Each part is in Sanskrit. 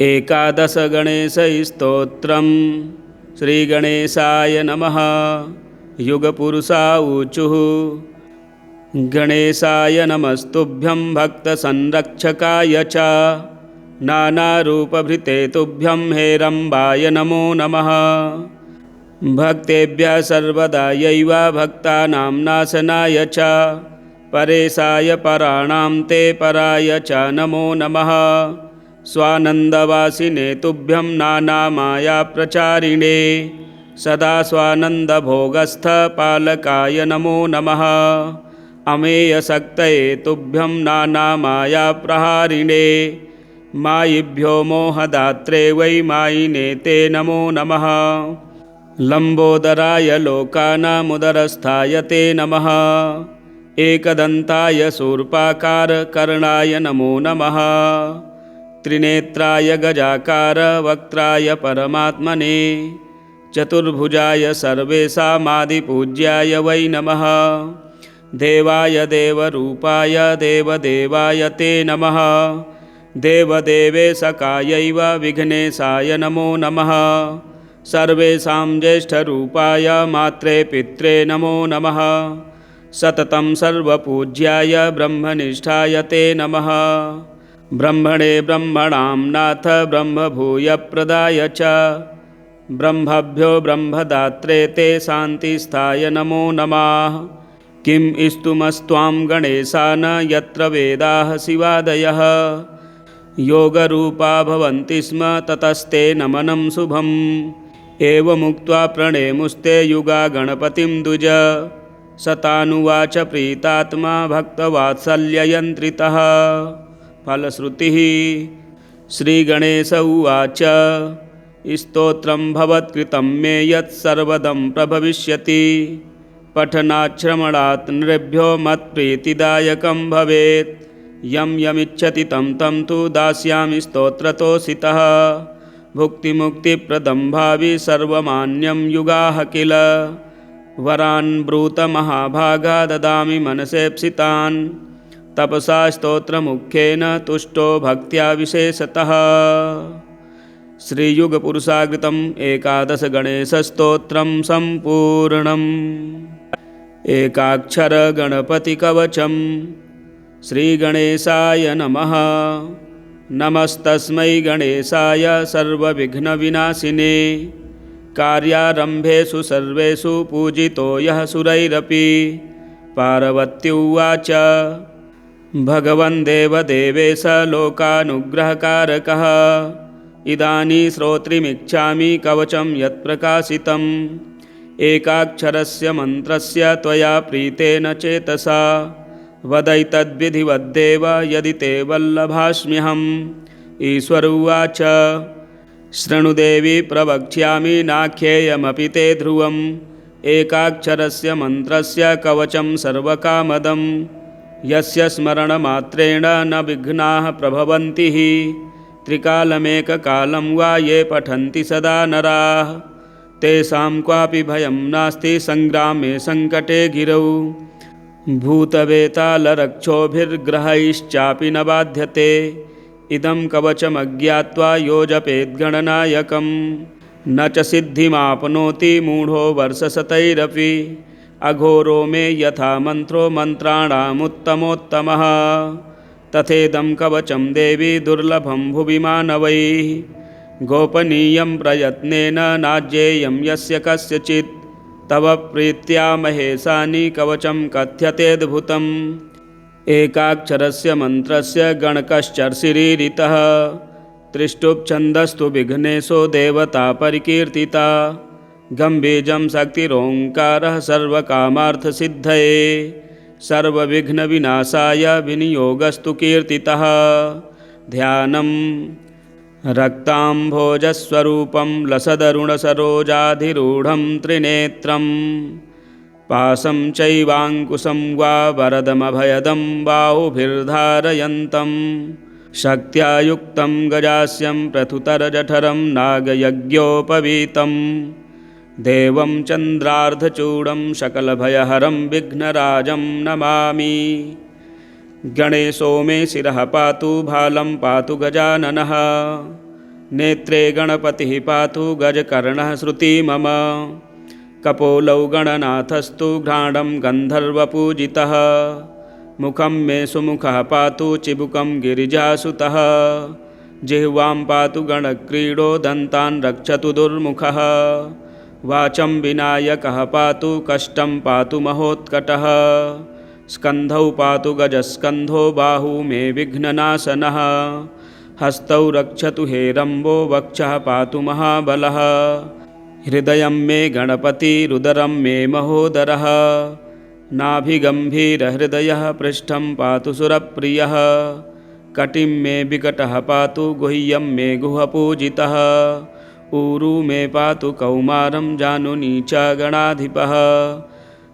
एकादशगणेशस्तोत्रम्। श्रीगणेशाय नमः। युगपुरुषा ऊचुः। गणेशाय नमस्तुभ्यं भक्तसंरक्षकाय च नानारूपभृते तुभ्यं हेरम्बाय नमो नमः। भक्तेभ्यः सर्वदायैव भक्तानां नाशनाय च परेशाय पराणां ते पराय च नमो नमः। स्वानन्दवासिने तुभ्यं नानामायाप्रचारिणे सदा स्वानन्दभोगस्थपालकाय नमो नमः। अमेयशक्तये तुभ्यं नानामायाप्रहारिणे मायिभ्यो मोहदात्रे वै मायिने ते नमो नमः। लम्बोदराय लोकानामुदरस्थाय ते नमः। एकदन्ताय शूर्पाकारकर्णाय नमो नमः। त्रिनेत्राय गजाकार वक्त्राय परमात्मने चतुर्भुजाय सर्वेषामादिपूज्याय वै नमः। देवाय देवरूपाय देवदेवाय ते नमः। देवदेवेशकायैव विघ्नेशाय नमो नमः। सर्वेषां ज्येष्ठरूपाय मात्रे पित्रे नमो नमः। सततं सर्वपूज्याय ब्रह्मनिष्ठाय ते नमः। ब्रह्मणे ब्रह्मणां नाथ ब्रह्मभूयप्रदाय च ब्रह्मभ्यो ब्रह्मदात्रे ते शान्तिस्थाय नमो नमः। किं स्तुमस्त्वां गणेशान यत्र वेदाः शिवादयः योगरूपा भवन्ति स्म ततस्ते नमनं शुभम्। एवमुक्त्वा प्रणेमुस्ते युगा गणपतिं द्विज सतानुवाच प्रीतात्मा भक्तवात्सल्ययन्त्रितः। फलश्रुतिः। श्रीगणेश उवाच स्तोत्रं भवत्कृतं मे यत्सर्वदं प्रभविष्यति पठनाच्छ्रवणात् नृभ्यो मत्प्रीतिदायकं भवेत्। यं यमिच्छति तं तं तु दास्यामि स्तोत्रतोषितः। भुक्तिमुक्तिप्रदं भावि सर्वमान्यं युगाः किल। वरान् ब्रूत महाभागा ददामि मनसेप्सितान् तपसा स्तोत्रमुख्येन तुष्टो भक्त्या विशेषतः। श्रीयुगपुरुषाकृतम् एकादशगणेशस्तोत्रं सम्पूर्णम्। एकाक्षरगणपतिकवचं। श्रीगणेशाय नमः। नमस्तस्मै गणेशाय सर्वविघ्नविनाशिने कार्यारम्भेषु सर्वेषु पूजितो यः सुरैरपि। पार्वती उवाच भगवन् देवदेवेश लोकानुग्रहकारकः इदानीं श्रोत्रिमिच्छामि कवचं यत्प्रकाशितम्। एकाक्षरस्य मन्त्रस्य त्वया प्रीतेन चेतसा वदैतद्विधिवद्देव यदि ते वल्लभास्म्यहम्। ईश्वर उवाच शृणुदेवी प्रवक्ष्यामि नाख्येयमपि ते ध्रुवम्। एकाक्षरस्य मन्त्रस्य कवचं सर्वकामदं यस्य स्मरणमात्रेण न विघ्नाः प्रभवन्ति हि। त्रिकालमेककालं वा ये पठन्ति सदा नराः तेषां क्वापि भयं नास्ति सङ्ग्रामे सङ्कटे गिरौ। भूतवेतालरक्षोभिर्ग्रहैश्चापि न बाध्यते इदं कवचमज्ञात्वा यो जपेद्गणनायकं न च सिद्धिमाप्नोति मूढो वर्षशतैरपि। अघोरो मे यथा मन्त्रो मन्त्राणामुत्तमोत्तमः तथेदं कवचं देवी दुर्लभं भुवि मानवैः। गोपनीयं प्रयत्नेन नाज्ञेयं यस्य कस्यचित् तव प्रीत्या महेशानि कवचं कथ्यतेऽद्भुतम्। एकाक्षरस्य मन्त्रस्य गणकश्चर्षिरीरितः त्रिष्टुप्छन्दस्तु विघ्नेशो देवता परिकीर्तिता। गम्भीजं शक्तिरोङ्कारः सर्वकामार्थसिद्धये सर्वविघ्नविनाशाय विनियोगस्तु कीर्तितः। ध्यानम् रक्ताम्भोजस्वरूपं लसदरुणसरोजाधिरूढं त्रिनेत्रं पाशं चैवाङ्कुशं वा वरदमभयदं बाहुभिर्धारयन्तं शक्त्या युक्तं गजास्यं प्रथुतरजठरं नागयज्ञोपवीतं देवं चन्द्रार्धचूडं सकलभयहरं विघ्नराजं नमामि। गणेशो मे शिरः पातु भालं पातु गजाननः नेत्रे गणपतिः पातु गजकर्णः श्रुति मम। कपोलौ गणनाथस्तु घ्राणं गन्धर्वपूजितः। मुखं मे सुमुखः पातु चिबुकं गिरिजासुतः। जिह्वां पातु गणक्रीडो दन्तान् रक्षतु दुर्मुखः। वाचं विनायकः पातु कष्टं पातु महोत्कटः। स्कन्धौ पातु गजस्कन्धो बाहू मे विघ्ननाशनः। हस्तौ रक्षतु हेरम्बो वक्षः पातु महाबलः। हृदयं मे गणपतिरुदरं मे महोदरः। नाभिगम्भीरहृदयः पृष्ठं पातु सुरप्रियः। कटिं मे विकटः पातु गुह्यं मे गुहपूजितः। ऊरू मे पातु कौमारं जानुनी च गणाधिपः।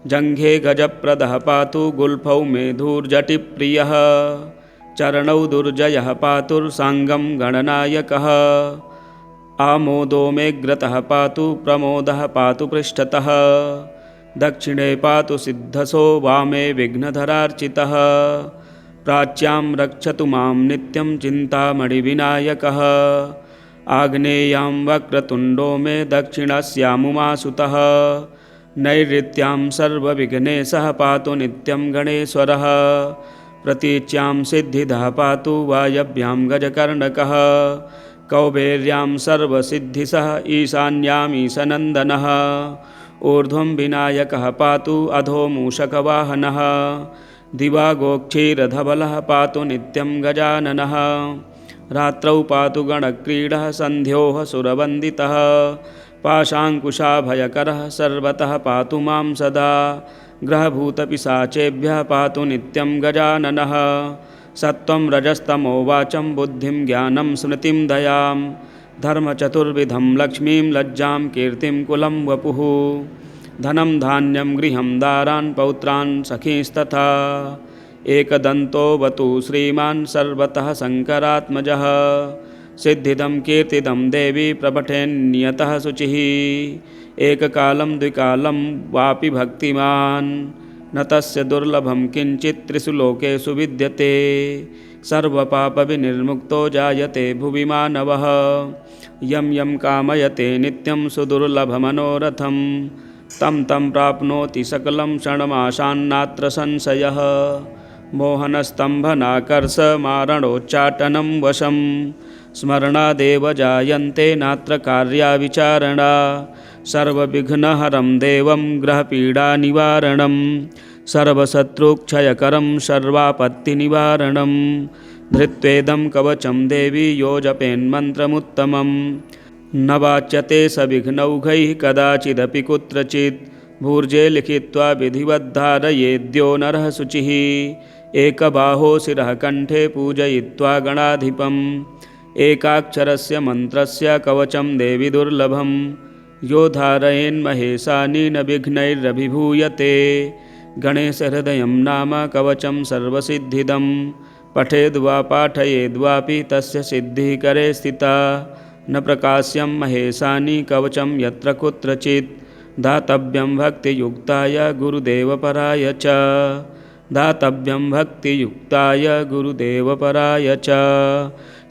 जङ्घे गजप्रदः पातु गुल्फौ मे धूर्जटिप्रियः। चरणौ दुर्जयः पातुर्साङ्गं गणनायकः। आमोदो मेऽग्रतः पातु प्रमोदः पातु पृष्ठतः। दक्षिणे पातु सिद्धसो वामे विघ्नधरार्चितः। प्राच्यां रक्षतु मां नित्यं चिन्तामणिविनायकः। आग्नेयां वक्रतुण्डो मे दक्षिणस्यामुमासुतः। नैऋत्यां सर्वविघ्नेशः पातु नित्यं गणेश्वरः। प्रतीच्यां सिद्धिदः पातु वायव्यां गजकर्णकः। कौबेर्यां सर्वसिद्धिसः ईशान्यामीशनन्दनः। ऊर्ध्वं विनायकः पातु अधो मूषकवाहनः। दिवागोक्षीरधवलः पातु नित्यं गजाननः। रात्रौ पातु गणक्रीडः सन्ध्योः सुरवन्दितः। पाशाङ्कुशाभयकरः सर्वतः पातु मां सदा। ग्रहभूतपिशाचेभ्यः पातु नित्यं गजाननः। सत्त्वं रजस्तमो वाचं बुद्धिं ज्ञानं स्मृतिं दयां। धर्मचतुर्विधं लक्ष्मीं लज्जां कीर्तिं कुलं वपुः। धनं धान्यं गृहं दारान् पौत्रान् सखींस्तथा। एकदन्तोऽवतु श्रीमान् सर्वतः शङ्करात्मजः। सिद्धिदं कीर्तिदं देवी प्रपठेन्नियतः शुचिः। एककालं द्विकालं वापि भक्तिमान् न तस्य दुर्लभं किञ्चित् त्रिषु लोकेषु विद्यते। सर्वपापविनिर्मुक्तो जायते भुवि मानवः। यं यं कामयते नित्यं सुदुर्लभमनोरथं तं तं प्राप्नोति सकलं क्षणमाशान्नात्र संशयः। मोहनस्तम्भनाकर्षमारणोच्चाटनं वशं स्मरणादेव जायन्ते नात्र कार्या विचारणा। सर्वविघ्नहरं देवं ग्रहपीडानिवारणं सर्वशत्रुक्षयकरं सर्वापत्तिनिवारणं। धृत्वेदं कवचं देवी यो जपेन्मन्त्रमुत्तमं। न वाच्यते सविघ्नौघैः कदाचिदपि कुत्रचित्। भूर्जे लिखित्वा विधिवद्धारयेद्यो नरः शुचिः। एकबाहो शिरः कण्ठे पूजयित्वा गणाधिपम्। एकाक्षरस्य मन्त्रस्य कवचं देवि दुर्लभं। यो धारयेन्महेशानि न विघ्नैरभिभूयते। गणेशहृदयं नाम कवचं सर्वसिद्धिदं। पठेद्वा पाठयेद्वापि तस्य सिद्धिः करे स्थिता। न प्रकाश्यं महेशानि कवचं यत्र कुत्रचित्। दातव्यं भक्तियुक्ताय गुरुदेवपराय च। दातव्यं भक्तियुक्ताय गुरुदेवपराय च।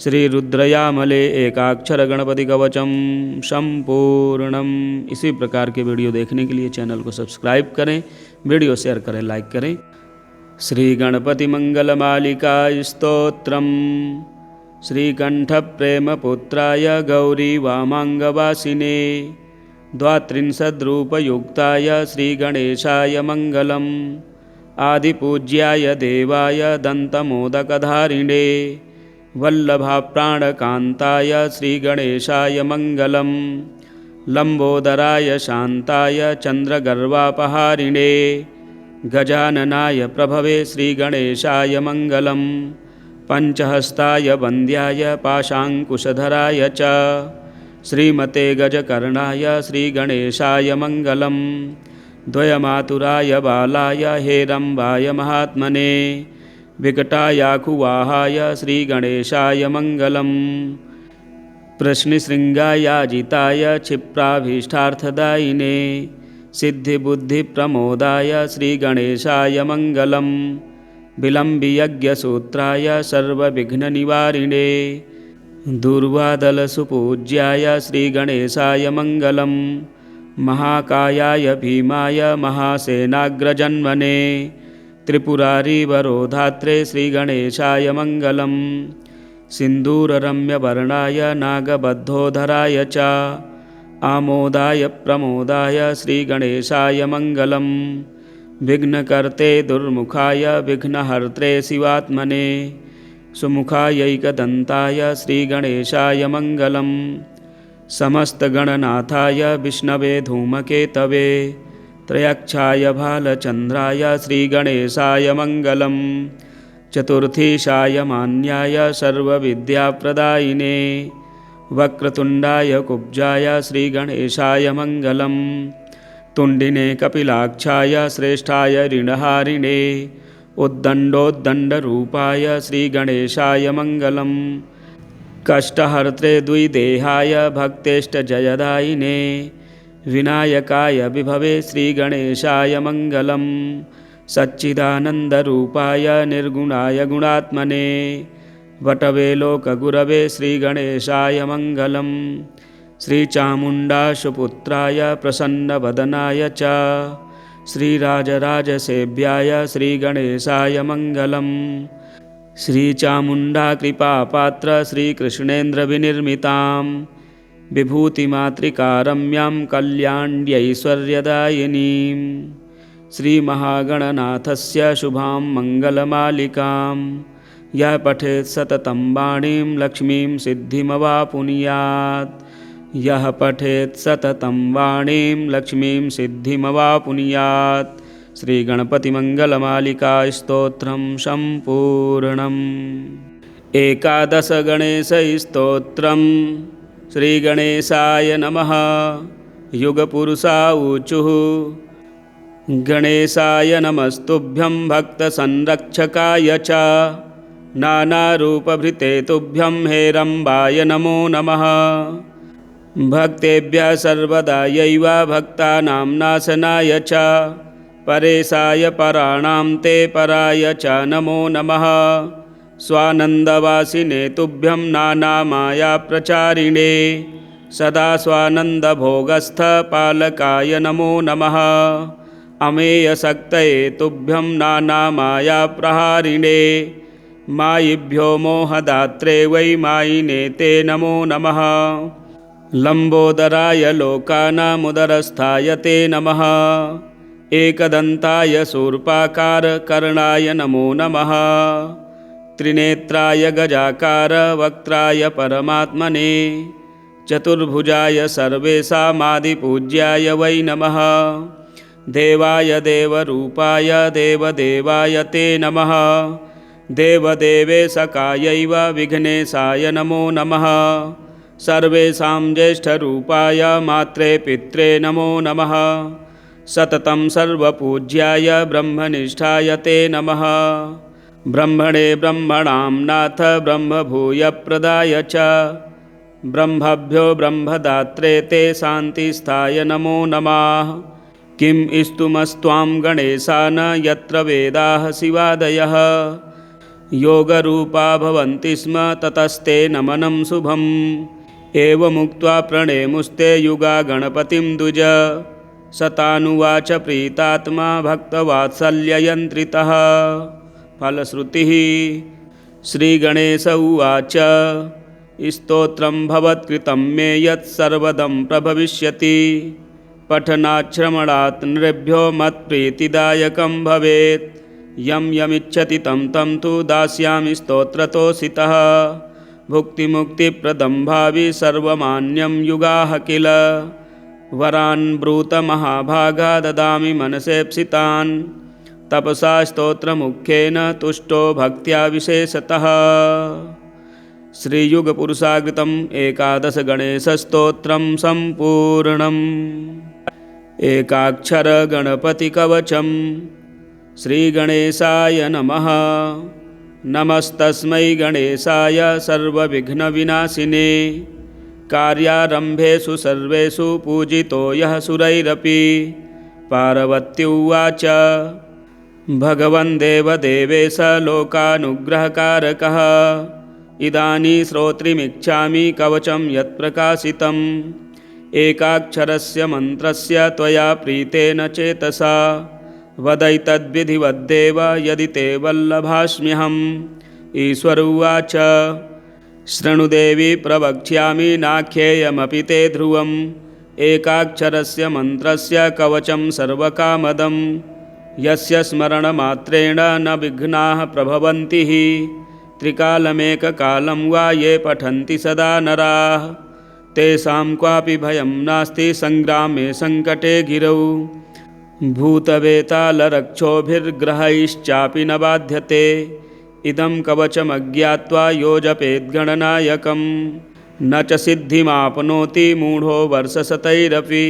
श्रीरुद्रयामले एकाक्षर कवचं संपूर्णम्। इसी प्रकार के वीडियो देखने के लिए चैनल को सब्सक्राइब करें, वीडियो शेयर करें, लाइक करें। श्रीगणपतिमङ्गलमालिका स्तोत्रम्। श्रीकण्ठप्रेमपुत्राय गौरीवामाङ्गवासिने 32रूपयुक्ताय श्रीगणेशाय मङ्गलम्। आदिपूज्याय देवाय दन्तमोदकधारिणे वल्लभाप्राणकान्ताय श्रीगणेशाय मङ्गलम्। लम्बोदराय शान्ताय चन्द्रगर्वापहारिणे गजाननाय प्रभवे श्रीगणेशाय मङ्गलम्। पञ्चहस्ताय वन्द्याय पाशाङ्कुशधराय च श्रीमते गजकर्णाय श्रीगणेशाय मङ्गलम्। द्वयमातुराय बालाय हेरम्बाय महात्मने विकटायाकुवाहाय श्रीगणेशाय मङ्गलम्। प्रश्नशृङ्गायाजिताय क्षिप्राभीष्टार्थदायिने सिद्धिबुद्धिप्रमोदाय श्रीगणेशाय मङ्गलम्। विलम्बियज्ञसूत्राय सर्वविघ्ननिवारिणे दुर्वादलसुपूज्याय श्रीगणेशाय मङ्गलम्। महाकायाय भीमाय महासेनाग्रजन्मने त्रिपुरारिवरोधात्रे श्रीगणेशाय मङ्गलम्। सिन्दूररम्यवर्णाय नागबद्धोधराय च आमोदाय प्रमोदाय श्रीगणेशाय मङ्गलम्। विघ्नकर्ते दुर्मुखाय विघ्नहर्त्रे शिवात्मने सुमुखायैकदन्ताय श्रीगणेशाय मङ्गलम्। समस्तगणनाथाय विष्णवे धूमकेतवे त्रयक्षाय भालचन्द्राय श्रीगणेशाय मङ्गलम्। चतुर्थीशाय मान्याय सर्वविद्याप्रदायिने वक्रतुण्डाय कुब्जाय श्रीगणेशाय मङ्गलम्। तुण्डिने कपिलाक्षाय श्रेष्ठाय ऋणहारिणे उद्दण्डोद्दण्डरूपाय श्रीगणेशाय मङ्गलम्। कष्टहर्त्रे द्विदेहाय भक्तेष्टजयदायिने विनायकाय विभवे श्रीगणेशाय मङ्गलम्। सच्चिदानन्दरूपाय निर्गुणाय गुणात्मने वटवे लोकगुरवे श्रीगणेशाय मङ्गलम्। श्रीचामुण्डाशुपुत्राय प्रसन्नवदनाय च श्रीराजराजसेव्याय श्रीगणेशाय मङ्गलम्। श्रीचामुण्डाकृपापात्र श्रीकृष्णेन्द्रविनिर्मितां विभूतिमातृकारम्यां कल्याण्यैश्वर्यदायिनीं श्रीमहागणनाथस्य शुभां मङ्गलमालिकां यः पठेत् सततं वाणीं लक्ष्मीं सिद्धिमवापुनुयात्। यः पठेत् सततं वाणीं लक्ष्मीं सिद्धिमवापुनुयात्। श्रीगणपतिमङ्गलमालिका स्तोत्रं सम्पूर्णम्। एकादशगणेशस्तोत्रम्। श्रीगणेशाय नमः। युगपुरुषा ऊचुः गणेशाय नमस्तुभ्यं भक्तसंरक्षकाय च नानारूपभृते तुभ्यं हेरम्बाय नमो नमः। भक्तेभ्यः सर्वदायैव भक्तानां नाशनाय च परेशाय पराणां ते पराय च नमो नमः। स्वानन्दवासिने तुभ्यं नानामायाप्रचारिणे सदा स्वानन्दभोगस्थ पालकाय नमो नमः। अमेयशक्तये तुभ्यं नानामायाप्रहारिणे मायिभ्यो मोहदात्रे वै मायिने ते नमो नमः। लम्बोदराय लोकानामुदरस्थाय ते नमः। एकदन्ताय शूर्पाकारकर्णाय नमो नमः। त्रिनेत्राय गजाकार वक्त्राय परमात्मने चतुर्भुजाय सर्वेषामादिपूज्याय वै नमः। देवाय देवरूपाय देवदेवाय ते नमः। देवदेवेशकायैव विघ्नेशाय नमो नमः। सर्वेषां ज्येष्ठरूपाय मात्रे पित्रे नमो नमः। सततं सर्वपूज्याय ब्रह्मनिष्ठाय ते नमः। ब्रह्मणे ब्रह्मणां नाथ ब्रह्मभूयप्रदाय च ब्रह्मभ्यो ब्रह्मदात्रे ते शान्तिस्थाय नमो नमः। किं स्तुमस्त्वां गणेशान यत्र वेदाः शिवादयः योगरूपा भवन्ति स्म ततस्ते नमनं शुभम्। एवमुक्त्वा प्रणेमुस्ते युगा गणपतिं द्विज सतानुवाच प्रीतात्मा भक्तवात्सल्ययन्त्रितः। फलश्रुतिः। श्रीगणेश उवाच स्तोत्रं भवत्कृतं मे यत्सर्वदं प्रभविष्यति पठनाच्छ्रवणात् नृभ्यो मत्प्रीतिदायकं भवेत्। यं यमिच्छति तं तं तु दास्यामि स्तोत्रतोषितः। भुक्तिमुक्तिप्रदं भावि सर्वमान्यं युगाः किल। वरान् ब्रूत महाभागा ददामि मनसेप्सितान् तपसा स्तोत्रमुख्येन तुष्टो भक्त्या विशेषतः। श्रीयुगपुरुषाकृतम् एकादशगणेशस्तोत्रं सम्पूर्णम्। एकाक्षरगणपतिकवचं। श्रीगणेशाय नमः। नमस्तस्मै गणेशाय सर्वविघ्नविनाशिने कार्यारम्भेषु सर्वेषु पूजितो यः सुरैरपि। पार्वत्युवाच भगवन् देवदेवेश लोकानुग्रहकारकः इदानी श्रोत्रिमिच्छामि कवचं यत्प्रकाशितम् एकाक्षरस्य मन्त्रस्य त्वया प्रीतेन चेतसा वदैतद्विधिवद्देव यदि ते वल्लभास्म्यहम्। ईश्वर उवाच शृणुदेवी प्रवक्ष्यामि नाख्येयमपि ते ध्रुवम् एकाक्षरस्य मन्त्रस्य कवचं सर्वकामदं यस्य स्मरणमात्रेण न विघ्नाः प्रभवन्ति हि त्रिकालमेककालं वा ये पठन्ति सदा नराः तेषां क्वापि भयं नास्ति संग्रामे संकटे गिरौ भूतवेतालरक्षोभिर्ग्रहैश्चापि न बाध्यते इदं कवचमज्ञात्वा यो जपेद्गणनायकम् न च सिद्धिमाप्नोति मूढो वर्षशतैरपि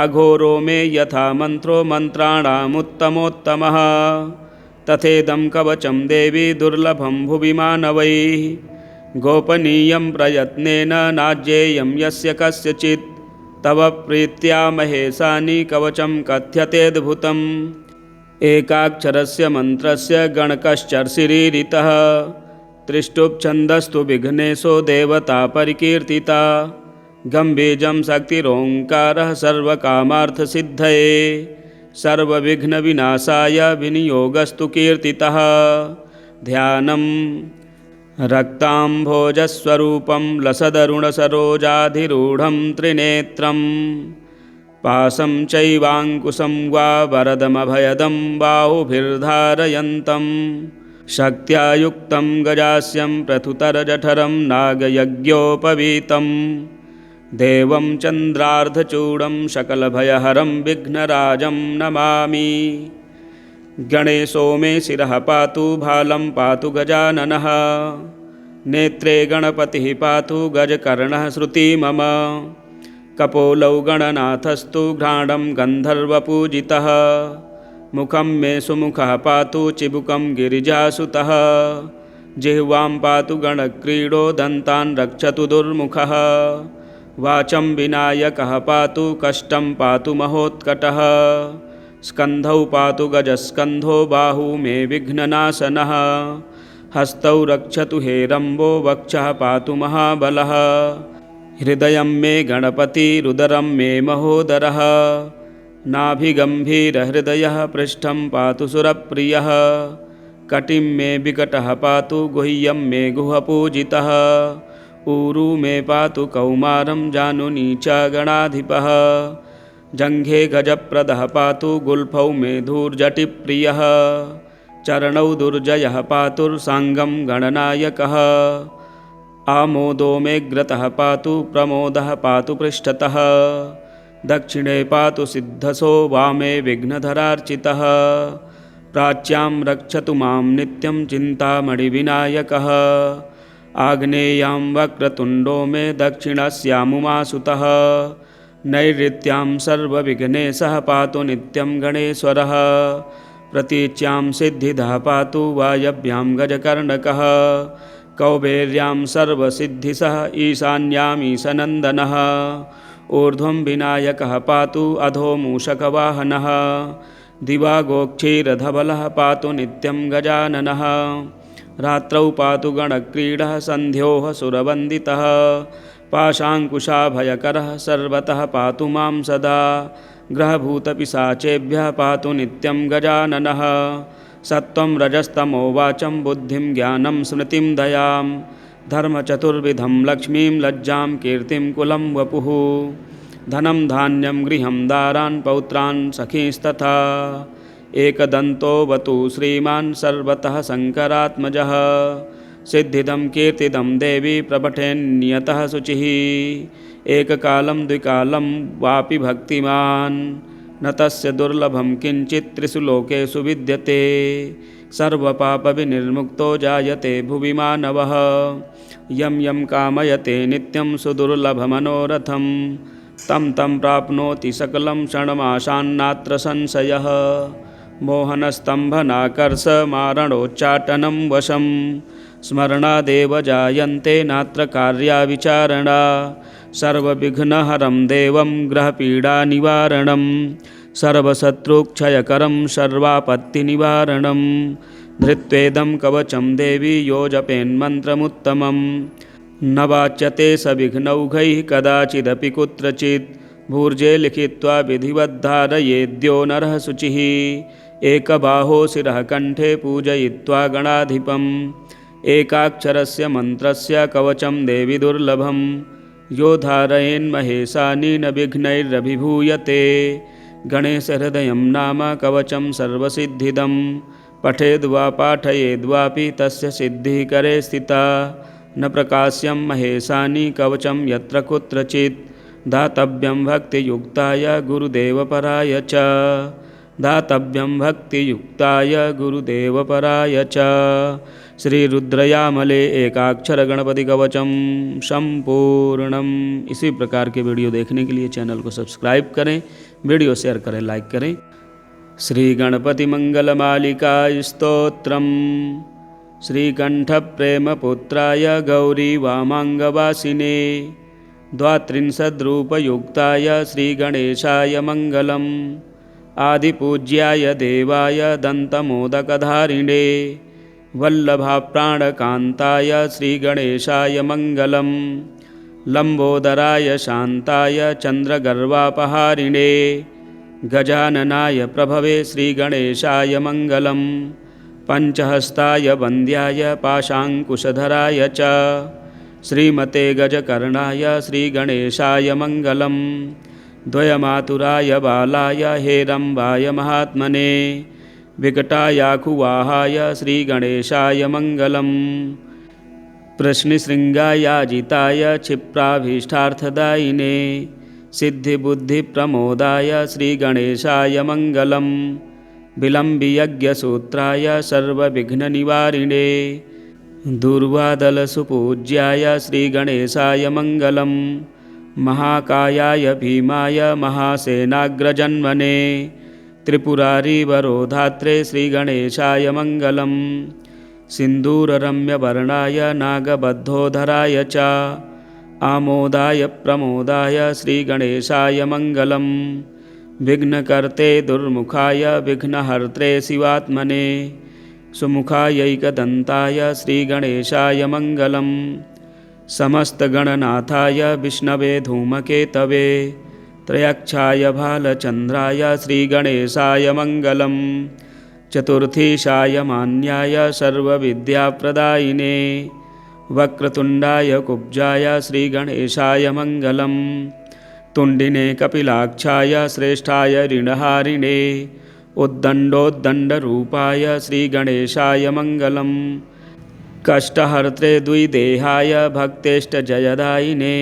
अघोरो मे यथा मन्त्रो मन्त्राणामुत्तमोत्तमः तथेदं कवचं देवी दुर्लभं भुवि मानवैः गोपनीयं प्रयत्नेन नाज्ञेयं यस्य कस्यचित् तव प्रीत्या महेशानि कवचं कथ्यतेऽद्भुतम् एकाक्षरस्य मन्त्रस्य गणकश्चर्षिरीरितः त्रिष्टुप्छन्दस्तु विघ्नेशो देवता परिकीर्तिता गम्भीजं शक्तिरोङ्कारः सर्वकामार्थसिद्धये सर्वविघ्नविनाशाय विनियोगस्तु कीर्तितः ध्यानं रक्ताम्भोजस्वरूपं लसदरुणसरोजाधिरूढं त्रिनेत्रं पाशं चैवाङ्कुशं वा वरदमभयदं बाहुभिर्धारयन्तं शक्त्या युक्तं गजास्यं प्रथुतरजठरं नागयज्ञोपवीतं देवं चन्द्रार्धचूडं सकलभयहरं विघ्नराजं नमामि। गणेशो मे शिरः पातु भालं पातु गजाननः नेत्रे गणपतिः पातु गजकर्णः श्रुति मम कपोलौ गणनाथस्तु घ्राणं गन्धर्वपूजितः मुखं मे सुमुखः पातु चिबुकं गिरिजासुतः जिह्वां पातु गणक्रीडो दन्तान् रक्षतु दुर्मुखः वाचं विनायकः पातु कष्टं पातु महोत्कटः स्कन्धौ पातु गजस्कन्धो बाहू मे विघ्ननाशनः हस्तौ रक्षतु हेरम्बो वक्षः पातु महाबलः हृदयं मे गणपतिरुदरं मे महोदरः नाभिगम्भीरहृदयः पृष्ठं पातु सुरप्रियः कटिं मे विकटः पातु गुह्यं मे गुहपूजितः ऊरू मे पातु कौमारं जानुनी च गणाधिपः जङ्घे गजप्रदः पातु गुल्फौ मे धूर्जटिप्रियः चरणौ दुर्जयः पातुर्साङ्गं गणनायकः आमोदो मे ग्रतः पातु प्रमोदः पातु पृष्ठतः दक्षिणे पातु सिद्धसो वामे विघ्नधरार्चितः प्राच्यां रक्षतु मां नित्यं चिन्तामणिविनायकः आग्नेयां वक्रतुण्डो मे दक्षिणस्यामुमासुतः नैऋत्यां सर्वविघ्नेशः पातु नित्यं गणेश्वरः प्रतीच्यां सिद्धिदः पातु वायव्यां गजकर्णकः कौबेर्यां सर्वसिद्धिसः ईशान्यां ईशनन्दनः ऊर्ध्वं विनायकः पातु अधो मूषकवाहनः दिवागोक्षीरधवलः पातु नित्यं गजाननः रात्रौ पातु गणक्रीडः सन्ध्योः सुरवन्दितः पाशाङ्कुशाभयकरः सर्वतः पातु मां सदा ग्रहभूतपिशाचेभ्यः पातु नित्यं गजाननः सत्त्वं रजस्तमो वाचं बुद्धिं ज्ञानं स्मृतिं दयां धर्मचतुर्विधं लक्ष्मीं लज्जां कीर्तिं कुलं वपुः धनं धान्यं गृहं दारान् पौत्रान् सखींस्तथा एकदन्तोऽवतु श्रीमान् सर्वतः शङ्करात्मजः सिद्धिदं कीर्तिदं देवी प्रपठेन्नियतः शुचिः एककालं द्विकालं वापि भक्तिमान् न तस्य दुर्लभं किञ्चित् त्रिषु लोकेषु विद्यते सर्वपापविनिर्मुक्तो जायते भुवि मानवः यं यं कामयते नित्यं सुदुर्लभमनोरथं तं तं प्राप्नोति सकलं क्षणमाशान्नात्र संशयः मोहनस्तम्भनाकर्षमारणोच्चाटनं वशं स्मरणादेव जायन्ते नात्र कार्या विचारणा सर्वविघ्नहरं देवं ग्रहपीडानिवारणं सर्वशत्रुक्षयकरं सर्वापत्तिनिवारणं धृत्वेदं कवचं देवी यो जपेन्मन्त्रमुत्तमम् न वाच्यते सविघ्नौघैः कदाचिदपि कुत्रचित् भूर्जे लिखित्वा विधिवद्धारयेद्यो नरः शुचिः एकबाहो शिरः कण्ठे पूजयित्वा गणाधिपम् एकाक्षरस्य मन्त्रस्य कवचं देवि दुर्लभं यो धारयेन्महेशानि न विघ्नैरभिभूयते गणेशहृदयं नाम कवचं सर्वसिद्धिदं पठेद्वा पाठयेद्वापि तस्य सिद्धिः करे स्थिता न प्रकाश्यं महेशानि कवचं यत्र कुत्रचित् दातव्यं भक्तियुक्ताय गुरुदेवपराय च दातव्यं भक्तियुक्ताय गुरुदेवपराय च। श्री रुद्रयामले एकाक्षर गणपति कवचम संपूर्णम। इसी प्रकार के वीडियो देखने के लिए चैनल को सब्सक्राइब करें, वीडियो शेयर करें, लाइक करें। श्री गणपति मंगल मालिका स्तोत्रम। श्रीकण्ठप्रेमपुत्राय गौरी वामाङ्गवासिने द्वात्रिंशद्रूपयुक्ताय श्रीगणेशाय मङ्गलम् आदिपूज्याय देवाय दन्तमोदकधारिणे वल्लभाप्राणकान्ताय श्रीगणेशाय मङ्गलम् लम्बोदराय शान्ताय चन्द्रगर्वापहारिणे गजाननाय प्रभवे श्रीगणेशाय मङ्गलम् पंचहस्ताय वन्द्याय पाशाङ्कुशधराय च श्रीमते गजकर्णाय श्रीगणेशाय मङ्गलम् द्वयमातुराय बालाय हेरम्बाय महात्मने विकटायाकुवाहाय श्रीगणेशाय मङ्गलम् प्रश्नशृङ्गायाजिताय क्षिप्राभीष्टार्थदायिने सिद्धिबुद्धिप्रमोदाय श्रीगणेशाय मङ्गलम् विलम्बियज्ञसूत्राय सर्वविघ्ननिवारिणे दुर्वादलसुपूज्याय श्रीगणेशाय मङ्गलम् महाकायाय भीमाय महासेनाग्रजन्मने त्रिपुरारिवरोधात्रे श्रीगणेशाय मङ्गलम् सिन्दूररम्यवर्णाय नागबद्धोधराय च आमोदाय प्रमोदाय श्रीगणेशाय मङ्गलम् विघ्नकर्ते दुर्मुखाय विघ्नहर्त्रे शिवात्मने सुमुखायैकदन्ताय श्रीगणेशाय मङ्गलम् समस्तगणनाथाय विष्णवे धूमकेतवे त्रयक्षाय भालचन्द्राय श्रीगणेशाय मङ्गलम् चतुर्थीशाय मान्याय सर्वविद्याप्रदायिने वक्रतुण्डाय कुब्जाय श्रीगणेशाय मङ्गलम् तुण्डिने कपिलाक्षाय श्रेष्ठाय ऋणहारिणे उद्दण्डोद्दण्डरूपाय श्रीगणेशाय मङ्गलम् कष्टहर्त्रे द्विदेहाय भक्तेष्टजयदायिने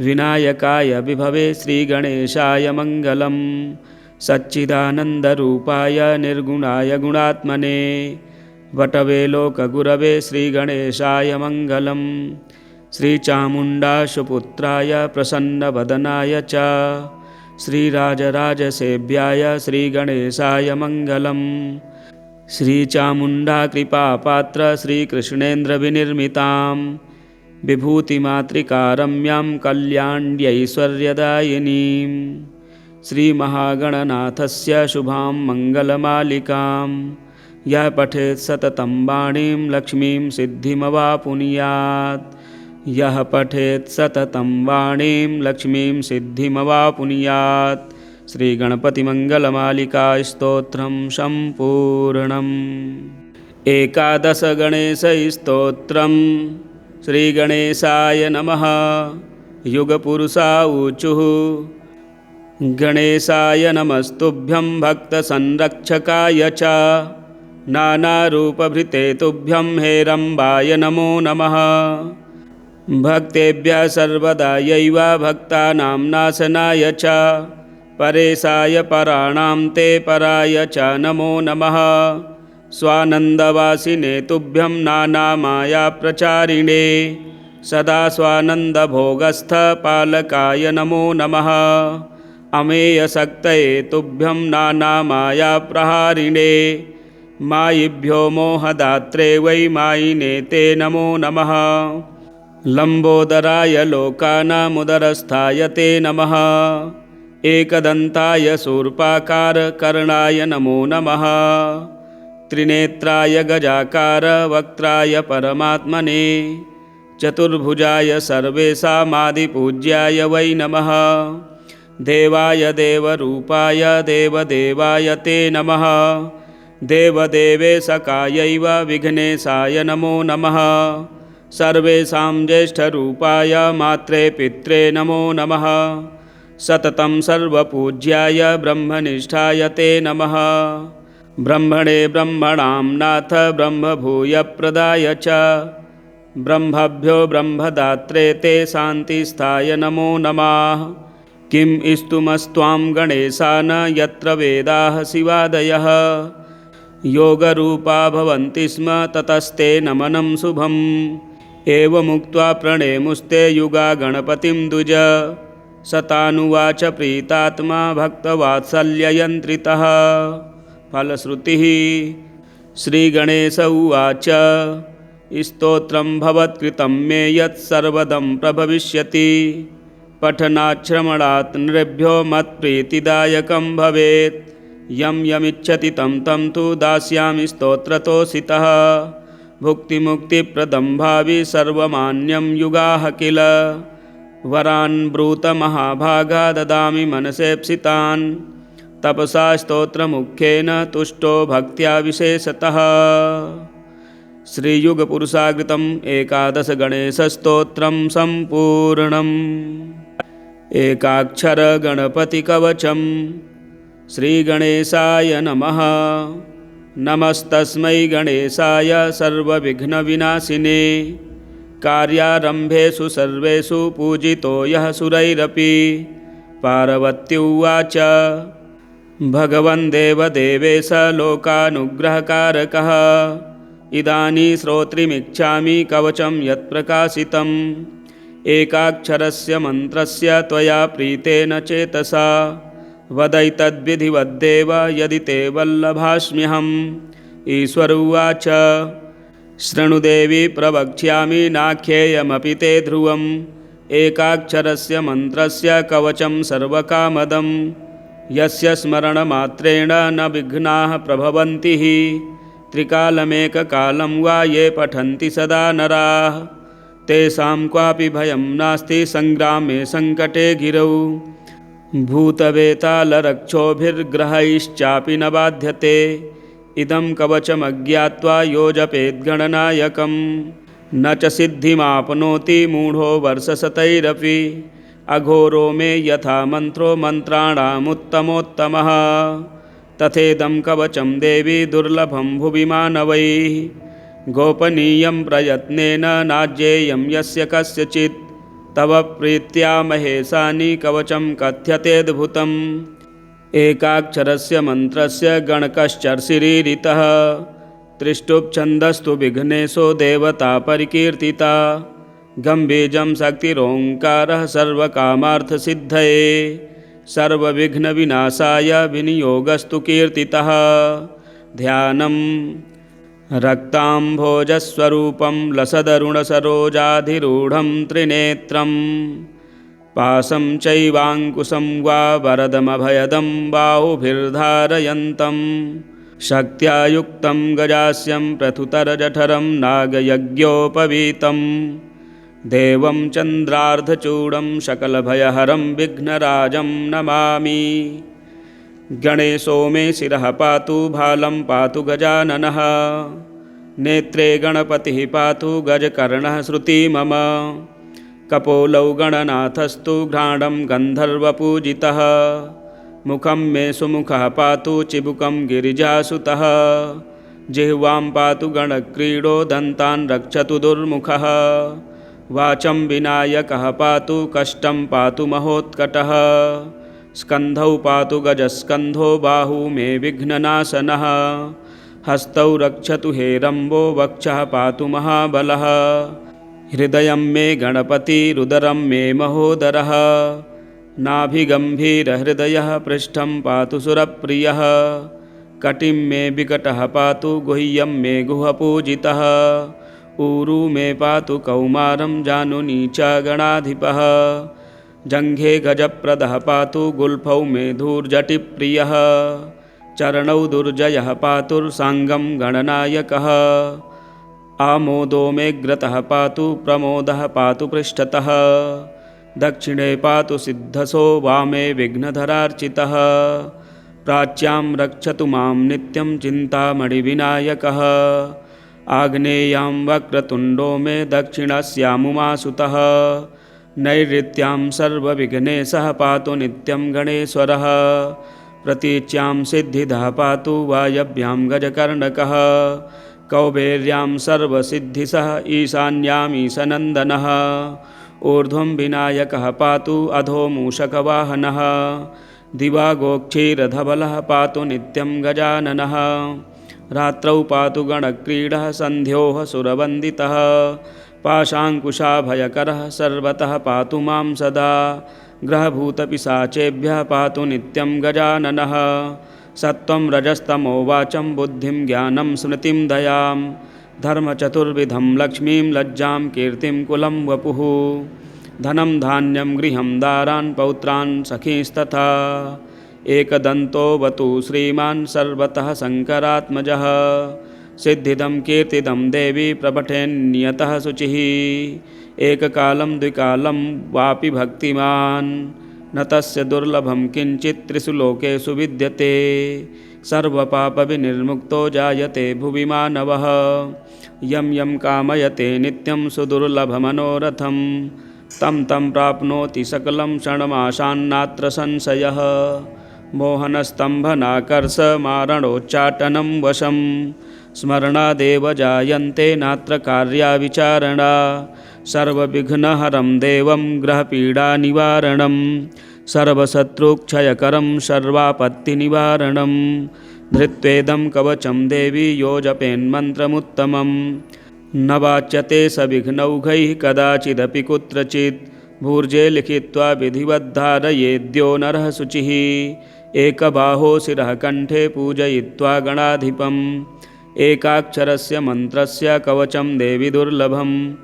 विनायकाय विभवे श्रीगणेशाय मङ्गलम् सच्चिदानन्दरूपाय निर्गुणाय गुणात्मने वटवे लोकगुरवे श्रीगणेशाय मङ्गलम् श्रीचामुण्डाशुपुत्राय प्रसन्नवदनाय च श्रीराजराजसेव्याय श्रीगणेशाय मङ्गलम् श्रीचामुण्डाकृपापात्र श्रीकृष्णेन्द्रविनिर्मितां विभूतिमातृकारम्यां कल्याण्यैश्वर्यदायिनीं श्रीमहागणनाथस्य शुभां मङ्गलमालिकां यः पठेत् सततं वाणीं लक्ष्मीं सिद्धिमवापुनुयात् यः पठेत् सततं वाणीं लक्ष्मीं सिद्धिमवापुनुयात्। श्रीगणपतिमङ्गलमालिका स्तोत्रं सम्पूर्णम्। एकादश गणेशस्तोत्रम्। श्रीगणेशाय नमः। युगपुरुषा ऊचुः गणेशाय नमस्तुभ्यं भक्तसंरक्षकाय च नानारूपभृते तुभ्यं हेरम्बाय नमो नमः। भक्तेभ्यः सर्वदायैव भक्तानां नाशनाय च परेशाय पराणां ते पराय च नमो नमः। स्वानन्दवासिने तुभ्यं नानामायाप्रचारिणे सदा स्वानन्दभोगस्थ पालकाय नमो नमः। अमेयशक्तये तुभ्यं नानामायाप्रहारिणे मायिभ्यो मोहदात्रे वै मायिने ते नमो नमः। लम्बोदराय लोकानामुदरस्थाय ते नमः। एकदन्ताय शूर्पाकारकर्णाय नमो नमः। त्रिनेत्राय गजाकार वक्त्राय परमात्मने चतुर्भुजाय सर्वेशामादिपूज्याय वै नमः। देवाय देवरूपाय देवदेवाय ते नमः। देवदेवेशकायैव विघ्नेशाय नमो नमः। सर्वेषां ज्येष्ठरूपाय मात्रे पित्रे नमो नमः। सततं सर्वपूज्याय ब्रह्मनिष्ठाय ते नमः। ब्रह्मणे ब्रह्मणां नाथ ब्रह्मभूयप्रदाय च ब्रह्मभ्यो ब्रह्मदात्रे ते शान्तिस्थाय नमो नमः। किं स्तुमस्त्वां गणेशान यत्र वेदाः शिवादयः योगरूपा भवन्ति स्म ततस्ते नमनं शुभम्। एवमुक्त्वा प्रणेमुस्ते युगा गणपतिं द्विज। सतानुवाच प्रीतात्मा भक्तवात्सल्ययन्त्रितः। फलश्रुतिः श्रीगणेश उवाच स्तोत्रं भवत्कृतं मे यत्सर्वदं प्रभविष्यति। पठनाच्छ्रवणात् नृभ्यो मत्प्रीतिदायकं भवेत्। यं यमिच्छति तं तं तु दास्यामि स्तोत्रतोषितः। भुक्तिमुक्तिप्रदं भावि सर्वमान्यं युगाः किल। वरान् ब्रूत महाभागा ददामि मनसेप्सितान्। तपसा स्तोत्रमुख्येन तुष्टो भक्त्या विशेषतः। श्रीयुगपुरुषाकृतम् एकादश गणेशस्तोत्रं सम्पूर्णम्। एकाक्षर गणपतिकवचम्। श्रीगणेशाय नमः। नमस्तस्मै गणेशाय सर्वविघ्नविनाशिने। कार्यारम्भेषु सर्वेषु पूजितो यः सुरैरपि। पार्वती उवाच भगवन् देवदेवेश लोकानुग्रहकारकः। इदानीं श्रोत्रिमिच्छामि कवचं यत्प्रकाशितम्। एकाक्षरस्य मन्त्रस्य त्वया प्रीतेन चेतसा। वदैतद्विधिवद्देव यदि ते वल्लभास्म्यहम्। ईश्वर उवाच शृणुदेवी प्रवक्ष्यामि नाख्येयमपि ते ध्रुवम्। एकाक्षरस्य मन्त्रस्य कवचं सर्वकामदं। यस्य स्मरणमात्रेण न विघ्नाः प्रभवन्ति। त्रिकालमेककालं वा ये पठन्ति सदा नराः। तेषां क्वापि भयं नास्ति संग्रामे संकटे गिरौ। भूतवेतालरक्षोभिर्ग्रहैश्चापि न बाध्यते। इदं कवचमज्ञात्वा यो जपेद्गणनायकं। न च सिद्धिमाप्नोति मूढो वर्षशतैरपि। अघोरो मे यथा मन्त्रो मन्त्राणामुत्तमोत्तमः। तथेदं कवचं देवी दुर्लभं भुवि मानवैः। गोपनीयं प्रयत्नेन नाज्ञेयं यस्य कस्यचित्। तव प्रीत्या महेशानि कवचं कथ्यतेऽद्भुतम्। एकाक्षरस्य मन्त्रस्य गणकश्चर्षिरीरितः। त्रिष्टुप्छन्दस्तु विघ्नेशो देवता परिकीर्तिता। गम्भीजं शक्तिरोङ्कारः सर्वकामार्थसिद्धये। सर्वविघ्नविनाशाय विनियोगस्तु कीर्तितः। ध्यानम् रक्ताम्भोजस्वरूपं लसदरुणसरोजाधिरूढं त्रिनेत्रं। पाशं चैवाङ्कुशं वा वरदमभयदं बाहुभिर्धारयन्तं। शक्त्या युक्तं गजास्यं प्रथुतरजठरं नागयज्ञोपवीतं। देवं चन्द्रार्धचूडं सकलभयहरं विघ्नराजं नमामि। गणेशो मे शिरः पातु भालं पातु गजाननः। नेत्रे गणपतिः पातु गजकर्णः श्रुति मम। कपोलौ गणनाथस्तु घ्राणं गन्धर्वपूजितः। मुखं मे सुमुखः पातु चिबुकं गिरिजासुतः। जिह्वां पातु गणक्रीडो दन्तान् रक्षतु दुर्मुखः। वाचं विनायकः पातु कष्टं पातु महोत्कटः। स्कन्धौ पातु गजस्कन्धो बाहू मे विघ्ननाशनः। हस्तौ रक्षतु हेरम्बो वक्षः पातु महाबलः। हृदयं मे गणपतिरुदरं मे महोदरः। नाभिगम्भीरहृदयः पृष्ठं पातु सुरप्रियः। कटिं मे विकटः पातु गुह्यं मे गुहपूजितः। ऊरू मे पातु कौमारं जानुनी च गणाधिपः। जङ्घे गजप्रदः पातु गुल्फौ मे धूर्जटिप्रियः। चरणौ दुर्जयः पातुर्साङ्गं गणनायकः। आमोदो मेऽग्रतः पातु प्रमोदः पातु पृष्ठतः। दक्षिणे पातु सिद्धसो वामे विघ्नधरार्चितः। प्राच्यां रक्षतु मां नित्यं चिन्तामणिविनायकः। आग्नेयां वक्रतुण्डो मे दक्षिणस्यामुमासुतः। नैऋत्यां सर्वविघ्नेशः पातु नित्यं गणेश्वरः। प्रतीच्यां सिद्धिदः पातु वायव्यां गजकर्णकः। कौबेर्यां सर्वसिद्धिसः ईशान्याम् ईशनन्दनः। ऊर्ध्वं विनायकः पातु अधो मूषकवाहनः। दिवागोक्षीरधवलः पातु नित्यं गजाननः। रात्रौ पातु गणक्रीडः सन्ध्योः सुरवन्दितः। पाशाङ्कुशाभयकरः सर्वतः पातु मां सदा। ग्रहभूतपिशाचेभ्यः पातु नित्यं गजाननः। सत्त्वं रजस्तमो वाचं बुद्धिं ज्ञानं स्मृतिं दयां। धर्मचतुर्विधं लक्ष्मीं लज्जां कीर्तिं कुलं वपुः। धनं धान्यं गृहं दारान् पौत्रान् सखींस्तथा। एकदन्तोऽवतु श्रीमान् सर्वतः शङ्करात्मजः। सिद्धिदं कीर्तिदं देवी प्रपठेन्नियतः शुचिः। एककालं द्विकालं वापि भक्तिमान् न तस्य दुर्लभं किञ्चित् त्रिषु लोकेषु विद्यते। सर्वपापविनिर्मुक्तो जायते भुवि मानवः। यं यं कामयते नित्यं सुदुर्लभमनोरथं तं तं प्राप्नोति सकलं क्षणमाशान्नात्र संशयः। मोहनस्तम्भनाकर्षमारणोच्चाटनं वशं स्मरणादेव जायन्ते नात्र कार्या विचारणा। सर्वविघ्नहरं देवं ग्रहपीडानिवारणं सर्वशत्रुक्षयकरं सर्वापत्तिनिवारणं। धृत्वेदं कवचं देवी यो जपेन्मन्त्रमुत्तमं न वाच्यते सविघ्नौघैः कदाचिदपि कुत्रचित्। भूर्जे लिखित्वा विधिवद्धारयेद्यो नरः शुचिः। एकबाहो शिरः कण्ठे पूजयित्वा गणाधिपम्। एकाक्षरस्य मन्त्रस्य कवचं देवि दुर्लभं।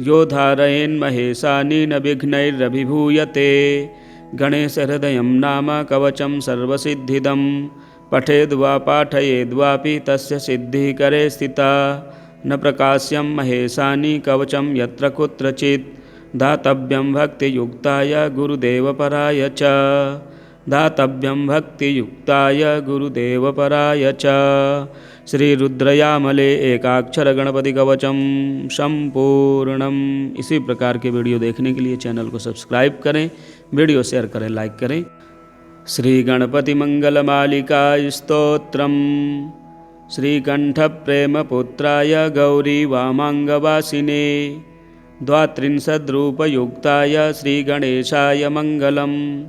यो धारयेन्महेशानि न विघ्नैरभिभूयते। गणेशहृदयं नाम कवचं सर्वसिद्धिदं। पठेद्वा पाठयेद्वापि तस्य सिद्धिः करे स्थिता। न प्रकाश्यं महेशानि कवचं यत्र कुत्रचित्। दातव्यं भक्तियुक्ताय गुरुदेवपराय च। दातव्यं भक्तियुक्ताय गुरुदेवपराय च। श्रीरुद्रयामले एकाक्षर गणपति कवचम संपूर्णम। इसी प्रकार के वीडियो देखने के लिए चैनल को सब्सक्राइब करें, वीडियो शेयर करें, लाइक करें। श्री गणपति मंगलमालिका स्तोत्रम। श्रीकण्ठप्रेमपुत्राय गौरी वामाङ्गवासिने द्वात्रिंशद्रूपयुक्ताय श्रीगणेशाय मङ्गलम्।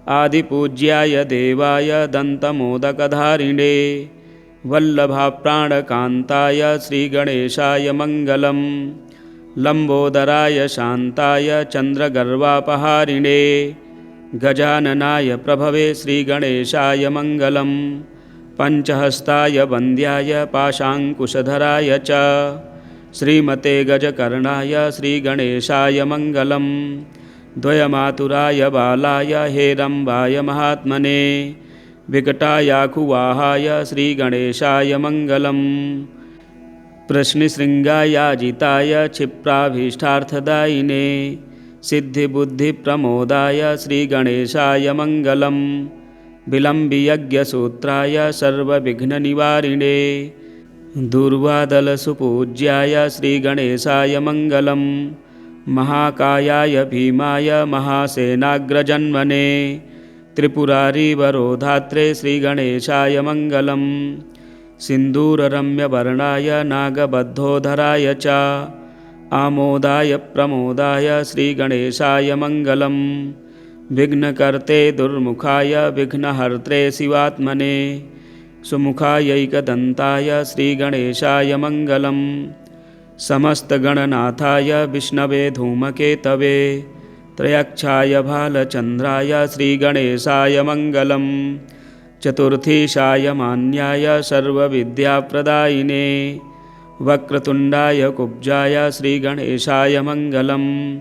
आदिपूज्याय देवाय दन्तमोदकधारिणे वल्लभाप्राणकान्ताय श्रीगणेशाय मङ्गलम्। लम्बोदराय शान्ताय चन्द्रगर्वापहारिणे गजाननाय प्रभवे श्रीगणेशाय मङ्गलम्। पञ्चहस्ताय वन्द्याय पाशाङ्कुशधराय च श्रीमते गजकर्णाय श्रीगणेशाय मङ्गलम्। द्वयमातुराय बालाय हेरम्बाय महात्मने विकटायाकुवाहाय श्रीगणेशाय मङ्गलम्। प्रश्निशृङ्गायाजिताय क्षिप्राभीष्टार्थदायिने सिद्धिबुद्धिप्रमोदाय श्रीगणेशाय मङ्गलम्। विलम्बियज्ञसूत्राय सर्वविघ्ननिवारिणे दुर्वादलसुपूज्याय श्रीगणेशाय मङ्गलम्। महाकायाय भीमाय महासेनाग्रजन्मने त्रिपुरारिवरोधात्रे श्रीगणेशाय मङ्गलम्। सिन्दूररम्यवर्णाय नागबद्धोधराय च आमोदाय प्रमोदाय श्रीगणेशाय मङ्गलम्। विघ्नकर्ते दुर्मुखाय विघ्नहर्त्रे शिवात्मने सुमुखायैकदन्ताय श्रीगणेशाय मङ्गलम्। समस्तगणनाथाय विष्णवे धूमकेतवे त्रयक्षाय भालचन्द्राय श्रीगणेशाय मङ्गलम्। चतुर्थीशाय मान्याय सर्वविद्याप्रदायिने वक्रतुण्डाय कुब्जाय श्रीगणेशाय मङ्गलम्।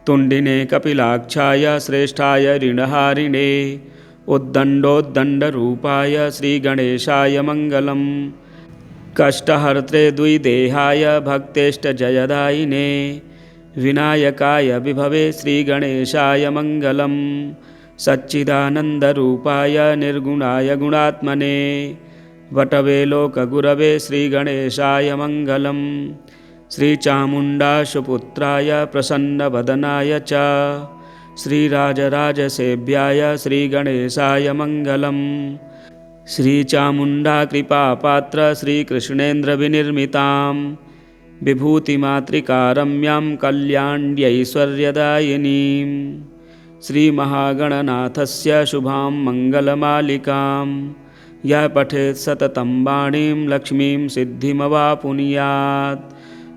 तुण्डिने कपिलाक्षाय श्रेष्ठाय ऋणहारिणे उद्दण्डोद्दण्डरूपाय श्रीगणेशाय मङ्गलम्। कष्टहर्त्रे द्विदेहाय भक्तेष्टजयदायिने विनायकाय विभवे श्रीगणेशाय मङ्गलम्। सच्चिदानन्दरूपाय निर्गुणाय गुणात्मने वटवे लोकगुरवे श्रीगणेशाय मङ्गलम्। श्रीचामुण्डाशुपुत्राय प्रसन्नवदनाय च श्रीराजराजसेव्याय श्रीगणेशाय मङ्गलम्। श्रीचामुण्डाकृपापात्र श्रीकृष्णेन्द्रविनिर्मितां विभूतिमातृकारम्यां कल्याण्यैश्वर्यदायिनीं श्रीमहागणनाथस्य शुभां मङ्गलमालिकां यः पठेत् सततं वाणीं लक्ष्मीं सिद्धिमवापुनुयात्।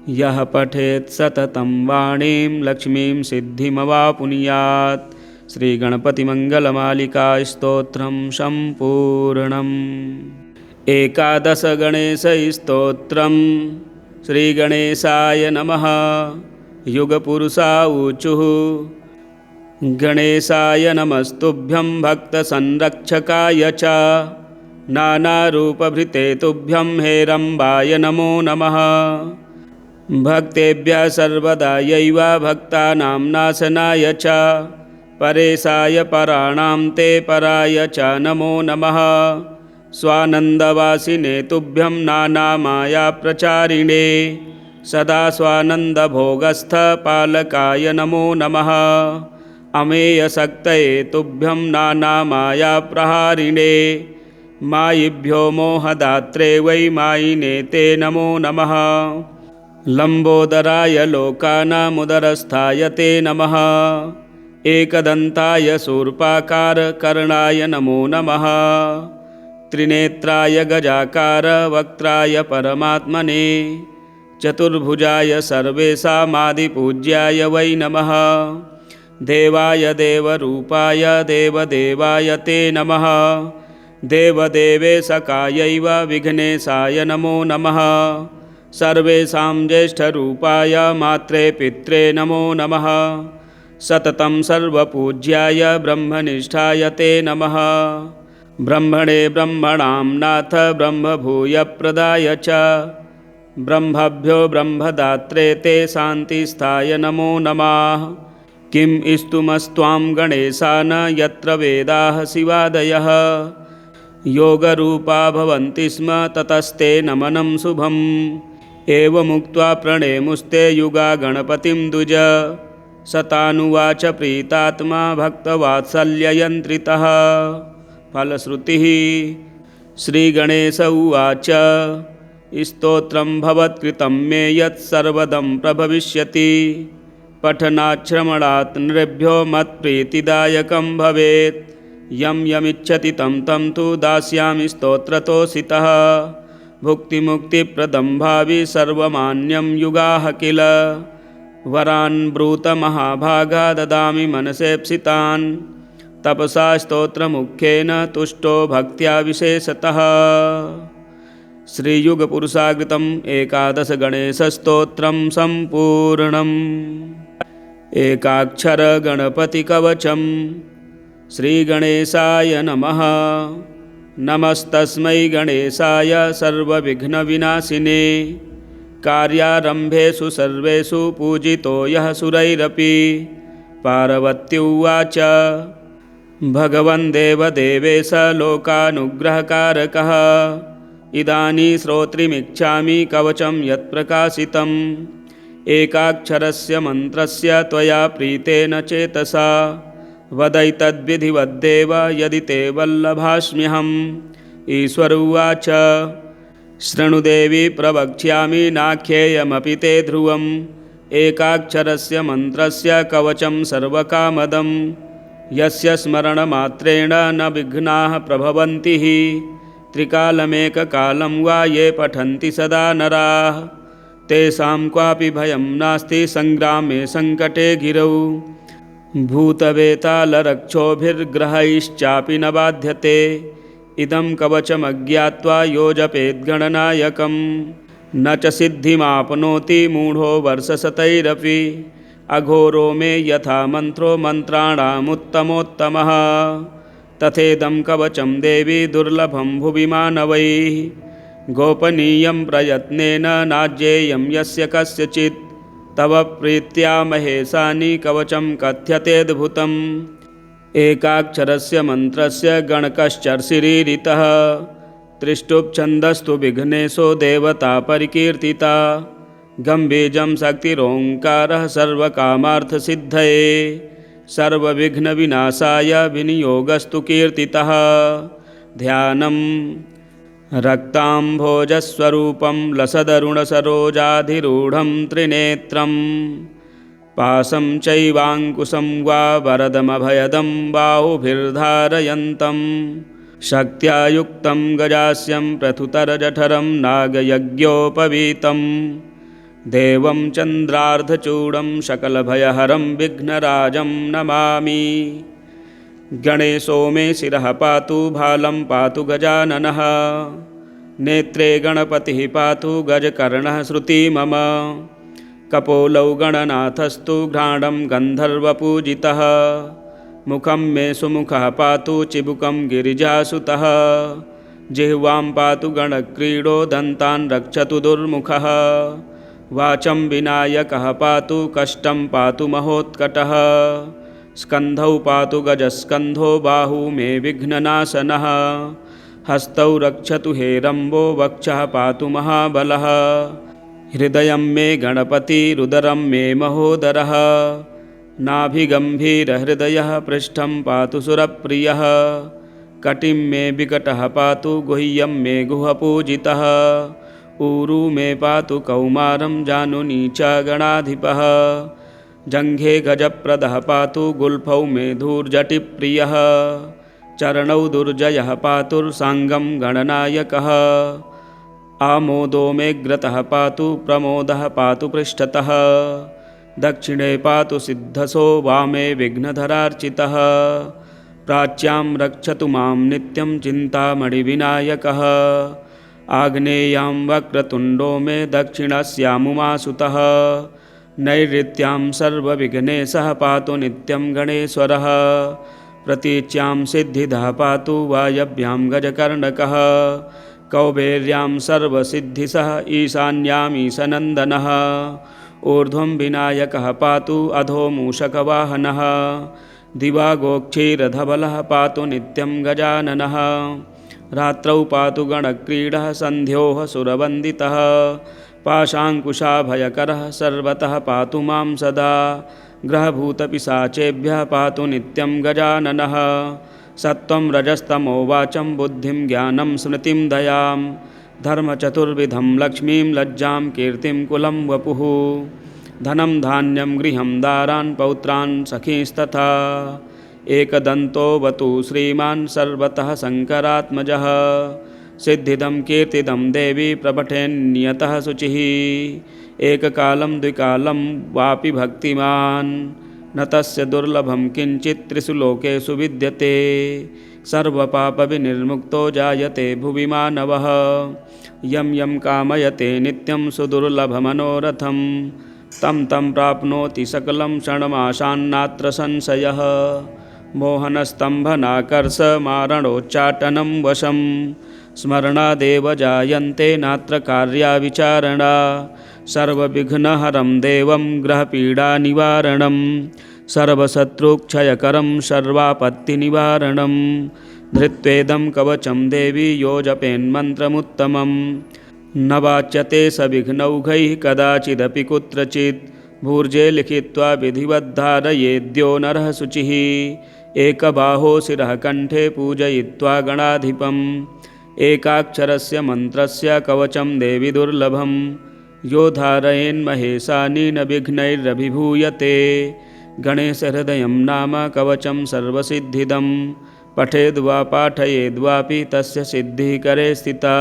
यः पठेत् सततं वाणीं लक्ष्मीं सिद्धिमवापुनुयात्। श्रीगणपतिमङ्गलमालिका स्तोत्रं सम्पूर्णम्। एकादशगणेशस्तोत्रं श्रीगणेशाय नमः। युगपुरुषा ऊचुः गणेशाय नमस्तुभ्यं भक्तसंरक्षकाय च नानारूपभृते तुभ्यं हेरम्बाय नमो नमः। भक्तेभ्यः सर्वदायैव भक्तानां नाशनाय च परेशाय पराणां ते पराय च नमो नमः। स्वानन्दवासिने तुभ्यं नानामायाप्रचारिणे सदा स्वानन्दभोगस्थ पालकाय नमो नमः। अमेयशक्तये तुभ्यं नानामायाप्रहारिणे मायिभ्यो मोहदात्रे वै मायिने ते नमो नमः। लम्बोदराय लोकानामुदरस्थाय ते नमः। एकदन्ताय शूर्पाकारकर्णाय नमो नमः। त्रिनेत्राय गजाकार वक्त्राय परमात्मने चतुर्भुजाय सर्वेषामादिपूज्याय वै नमः। देवाय देवरूपाय देवदेवाय ते नमः। देवदेवेशकायैव विघ्नेशाय नमो नमः। सर्वेषां ज्येष्ठरूपाय मात्रे पित्रे नमो नमः। सततं सर्वपूज्याय ब्रह्मनिष्ठाय ते नमः। ब्रह्मणे ब्रह्मणां नाथ ब्रह्मभूयप्रदाय च ब्रह्मभ्यो ब्रह्मदात्रे ते शान्तिस्थाय नमो नमः। किं स्तुमस्त्वां गणेशान यत्र वेदाः शिवादयः योगरूपा भवन्ति स्म ततस्ते नमनं शुभम्। एवमुक्त्वा प्रणेमुस्ते युगा गणपतिं द्विज सतानुवाच प्रीतात्मा भक्तवात्सल्ययन्त्रितः। फलश्रुतिः श्रीगणेश उवाच स्तोत्रं भवत्कृतं मे यत्सर्वदं प्रभविष्यति पठनाच्छ्रवणात् नृभ्यो मत्प्रीतिदायकं भवेत्। यं यमिच्छति तं तं तु दास्यामि स्तोत्रतोषितः। भुक्तिमुक्तिप्रदं भावि सर्वमान्यं युगाः किल वरान् ब्रूत महाभागा ददामि मनसेप्सितान्। तपसा स्तोत्रमुख्येन तुष्टो भक्त्या विशेषतः। श्रीयुगपुरुषाकृतम् एकादशगणेशस्तोत्रं सम्पूर्णम्। एकाक्षरगणपतिकवचं श्रीगणेशाय नमः। नमस्तस्मै गणेशाय सर्वविघ्नविनाशिने कार्यारम्भेषु सर्वेषु पूजितो यः सुरैरपि। पार्वत्युवाच भगवन् देवदेवेश लोकानुग्रहकारकः इदानीं श्रोत्रिमिच्छामि कवचं यत्प्रकाशितम्। एकाक्षरस्य मन्त्रस्य त्वया प्रीतेन चेतसा वदैतद्विधिवद्देव यदि ते वल्लभास्म्यहम्। ईश्वर उवाच शृणुदेवी प्रवक्ष्यामि नाख्येयमपि ते ध्रुवम्। एकाक्षरस्य मन्त्रस्य कवचं सर्वकामदं यस्य स्मरणमात्रेण न विघ्नाः प्रभवन्ति। त्रिकालमेककालं वा ये पठन्ति सदा नराः तेषां क्वापि भयं नास्ति संग्रामे संकटे गिरौ। भूतवेतालरक्षोभिर्ग्रहैश्चापि न बाध्यते इदं कवचमज्ञात्वा यो जपेद्गणनायकं न च सिद्धिमाप्नोति मूढो वर्षशतैरपि। अघोरो मे यथा मन्त्रो मन्त्राणामुत्तमोत्तमः तथेदं कवचं देवी दुर्लभं भुवि मानवैः गोपनीयं प्रयत्नेन नाज्ञेयं यस्य कस्यचित् तव प्रीत्या महेशानि कवचं कथ्यतेऽद्भुतम् एकाक्षरस्य मन्त्रस्य गणकश्चर्षिरीरितः त्रिष्टुप्छन्दस्तु विघ्नेशो देवता परिकीर्तिता गम्भीजं शक्तिरोङ्कारः सर्वकामार्थसिद्धये सर्वविघ्नविनाशाय विनियोगस्तु कीर्तितः ध्यानं रक्ताम्भोजस्वरूपं लसदरुणसरोजाधिरूढं त्रिनेत्रं पाशं चैवाङ्कुशं वा वरदमभयदं बाहुभिर्धारयन्तं शक्त्या युक्तं गजास्यं प्रथुतरजठरं नागयज्ञोपवीतं देवं चन्द्रार्धचूडं सकलभयहरं विघ्नराजं नमामि गणेशो मे शिरः पातु भालं पातु गजाननः नेत्रे गणपतिः पातु गजकर्णः श्रुति मम कपोलौ गणनाथस्तु घ्राणं गन्धर्वपूजितः मुखं मे सुमुखः पातु चिबुकं गिरिजासुतः जिह्वां पातु गणक्रीडो दन्तान् रक्षतु दुर्मुखः वाचं विनायकः पातु कष्टं पातु महोत्कटः स्कन्धौ पातु गजस्कन्धो बाहू मे विघ्ननाशनः हस्तौ रक्षतु हेरम्बो वक्षः पातु महाबलः हृदयं मे गणपतिरुदरं मे महोदरः नाभिगम्भीरहृदयः पृष्ठं पातु सुरप्रियः कटिं मे विकटः पातु गुह्यं मे गुहपूजितः ऊरू मे पातु कौमारं जानुनी च गणाधिपः जङ्घे गजप्रदः पातु गुल्फौ मे धूर्जटिप्रियः चरणौ दुर्जयः पातुर्साङ्गं गणनायकः आमोदो मेऽग्रतः पातु प्रमोदः पातु पृष्ठतः दक्षिणे पातु सिद्धसो वामे विघ्नधरार्चितः प्राच्यां रक्षतु मां नित्यं चिन्तामणिविनायकः आग्नेयां वक्रतुण्डो मे दक्षिणस्यामुमासुतः नैऋत्यां सर्वविघ्नेशः पातु नित्यं गणेश्वरः प्रतीच्यां सिद्धिदः पातु वायव्यां गजकर्णकः कौबेर्यां सर्वसिद्धिसः ईशान्याम् ईशनन्दनः ऊर्ध्वं विनायकः पातु अधो मूषकवाहनः दिवागोक्षीरधबलः पातु नित्यं गजाननः रात्रौ पातु गणक्रीडः सन्ध्योः सुरवन्दितः पाशाङ्कुशाभयकरः सर्वतः पातु मां सदा ग्रहभूतपिशाचेभ्यः पातु नित्यं गजाननः सत्त्वं रजस्तमो वाचं बुद्धिं ज्ञानं स्मृतिं दयां धर्मचतुर्विधं लक्ष्मीं लज्जां कीर्तिं कुलं वपुः धनं धान्यं गृहं दारान् पौत्रान् सखींस्तथा एकदन्तोऽवतु श्रीमान् सर्वतः शङ्करात्मजः सिद्धिदं कीर्तिदं देवी प्रपठेन्नियतः शुचिः एककालं द्विकालं वापि भक्तिमान् न तस्य दुर्लभं किञ्चित् त्रिषु लोकेषु विद्यते सर्वपापविनिर्मुक्तो जायते भुवि मानवः यं यं कामयते नित्यं सुदुर्लभमनोरथं तं तं प्राप्नोति सकलं क्षणमाशान्नात्र संशयः मोहनस्तम्भनाकर्षमारणोच्चाटनं वशं स्मरणादेव जायन्ते नात्र कार्याविचारणा सर्वविघ्नहरं देवं ग्रहपीडानिवारणं सर्वशत्रुक्षयकरं सर्वापत्तिनिवारणं धृत्वेदं कवचं देवी यो जपेन्मन्त्रमुत्तमं न वाच्यते सविघ्नौघैः कदाचिदपि कुत्रचित् भूर्जे लिखित्वा विधिवद्धारयेद्यो नरः शुचिः एकबाहो शिरः कण्ठे पूजयित्वा गणाधिपम् एकाक्षरस्य मन्त्रस्य कवचं देवि दुर्लभं यो धारयेन्महेशानि न विघ्नैरभिभूयते गणेशहृदयं नाम कवचं सर्वसिद्धिदं पठेद्वा पाठयेद्वापि तस्य सिद्धिः करे स्थिता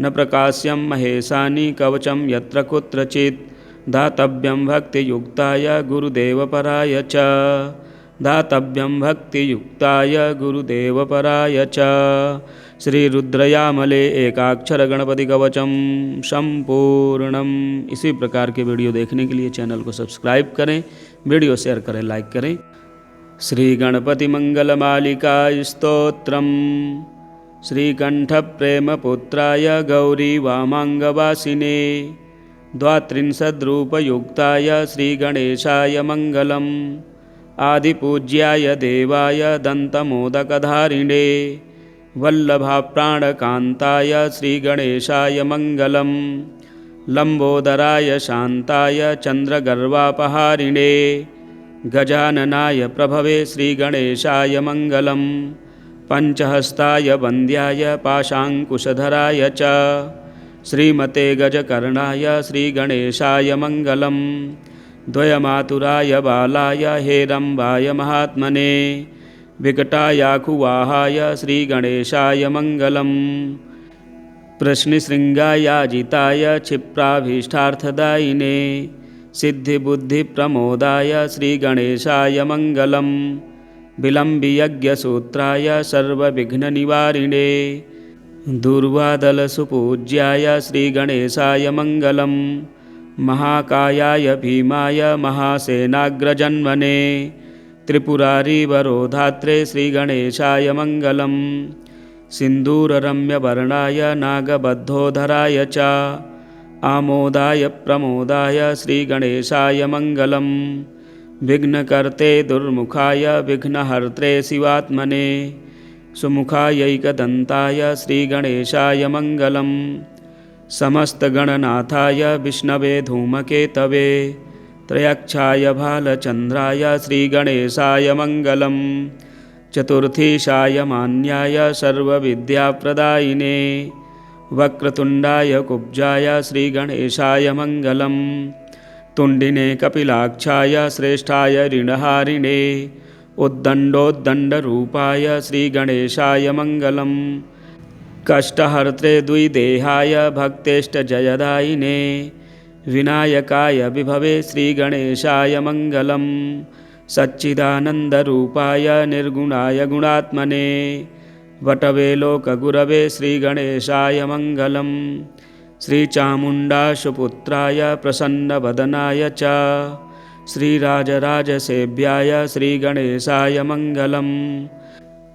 न प्रकाश्यं महेशानि कवचं यत्र कुत्रचित् दातव्यं भक्तियुक्ताय गुरुदेवपराय च दातव्यं भक्तियुक्ताय गुरुदेवपराय च श्रीरुद्रयामले एकाक्षर कवचं संपूर्णम्। इसी प्रकार के वीडियो देखने के लिए चैनल को सब्सक्राइब करें, वीडियो शेयर करें, लाइक करें। श्रीगणपतिमङ्गलमालिका स्तोत्रम्। श्रीकण्ठप्रेमपुत्राय गौरीवामाङ्गवासिने द्वात्रिंशद्रूपयुक्ताय श्रीगणेशाय मङ्गलम्। आदिपूज्याय देवाय दन्तमोदकधारिणे वल्लभाप्राणकान्ताय श्रीगणेशाय मङ्गलम्। लम्बोदराय शान्ताय चन्द्रगर्वापहारिणे गजाननाय प्रभवे श्रीगणेशाय मङ्गलम्। पञ्चहस्ताय वन्द्याय पाशाङ्कुशधराय च श्रीमते गजकर्णाय श्रीगणेशाय मङ्गलम्। द्वयमातुराय बालाय हेरम्बाय महात्मने विकटायाकुवाहाय श्रीगणेशाय मङ्गलम्। प्रश्निशृङ्गायाजिताय क्षिप्राभीष्टार्थदायिने सिद्धिबुद्धिप्रमोदाय श्रीगणेशाय मङ्गलम्। विलम्बियज्ञसूत्राय सर्वविघ्ननिवारिणे दुर्वादलसुपूज्याय श्रीगणेशाय मङ्गलम्। महाकायाय भीमाय महासेनाग्रजन्मने त्रिपुरारिवरोधात्रे श्रीगणेशाय मङ्गलम्। सिन्दूररम्यवर्णाय नागबद्धोधराय च आमोदाय प्रमोदाय श्रीगणेशाय मङ्गलम्। विघ्नकर्ते दुर्मुखाय विघ्नहर्त्रे शिवात्मने सुमुखायैकदन्ताय श्रीगणेशाय मङ्गलम्। समस्तगणनाथाय विष्णवे धूमकेतवे त्रयक्षाय भालचन्द्राय श्रीगणेशाय मङ्गलम्। चतुर्थीशाय मान्याय सर्वविद्याप्रदायिने वक्रतुण्डाय कुब्जाय श्रीगणेशाय मङ्गलम्। तुण्डिने कपिलाक्षाय श्रेष्ठाय ऋणहारिणे उद्दण्डोद्दण्डरूपाय श्रीगणेशाय मङ्गलम्। कष्टहर्त्रे द्विदेहाय भक्तेष्टजयदायिने विनायकाय विभवे श्रीगणेशाय मङ्गलम्। सच्चिदानन्दरूपाय निर्गुणाय गुणात्मने वटवे लोकगुरवे श्रीगणेशाय मङ्गलम्। श्रीचामुण्डाशुपुत्राय प्रसन्नवदनाय च श्रीराजराजसेव्याय श्रीगणेशाय मङ्गलम्।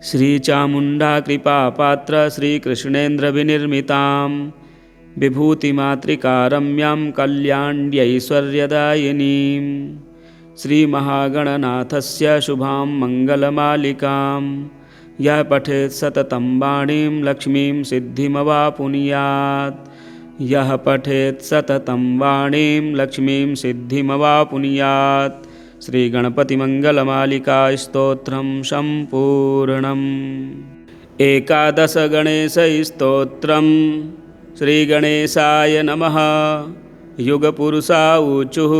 श्रीचामुण्डाकृपापात्र श्रीकृष्णेन्द्रविनिर्मितां विभूतिमातृकारम्यां कल्याण्यैश्वर्यदायिनीं श्रीमहागणनाथस्य शुभां मङ्गलमालिकां यः पठेत् सततं वाणीं लक्ष्मीं सिद्धिमवापुनुयात्। यः पठेत् सततं वाणीं लक्ष्मीं सिद्धिमवापुनुयात्। श्रीगणपतिमङ्गलमालिका स्तोत्रं सम्पूर्णम्। एकादश गणेशस्तोत्रम्। श्रीगणेशाय नमः। युगपुरुषा ऊचुः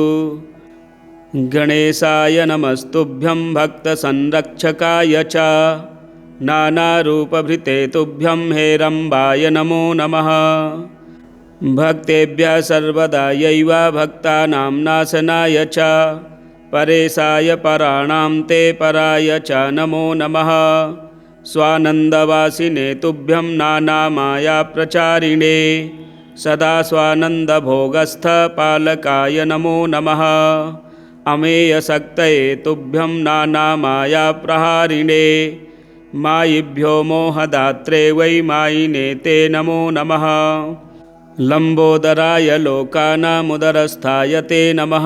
गणेशाय नमस्तुभ्यं भक्तसंरक्षकाय च नानारूपभृते तुभ्यं हेरम्बाय नमो नमः। भक्तेभ्यः सर्वदायैव भक्तानां नाशनाय च परेशाय पराणां ते पराय च नमो नमः। स्वानन्दवासिने तुभ्यं नानामायाप्रचारिणे सदा स्वानन्दभोगस्थ पालकाय नमो नमः। अमेयशक्तये तुभ्यं नानामायाप्रहारिणे मायिभ्यो मोहदात्रे वै मायिने ते नमो नमः। लम्बोदराय लोकानामुदरस्थाय ते नमः।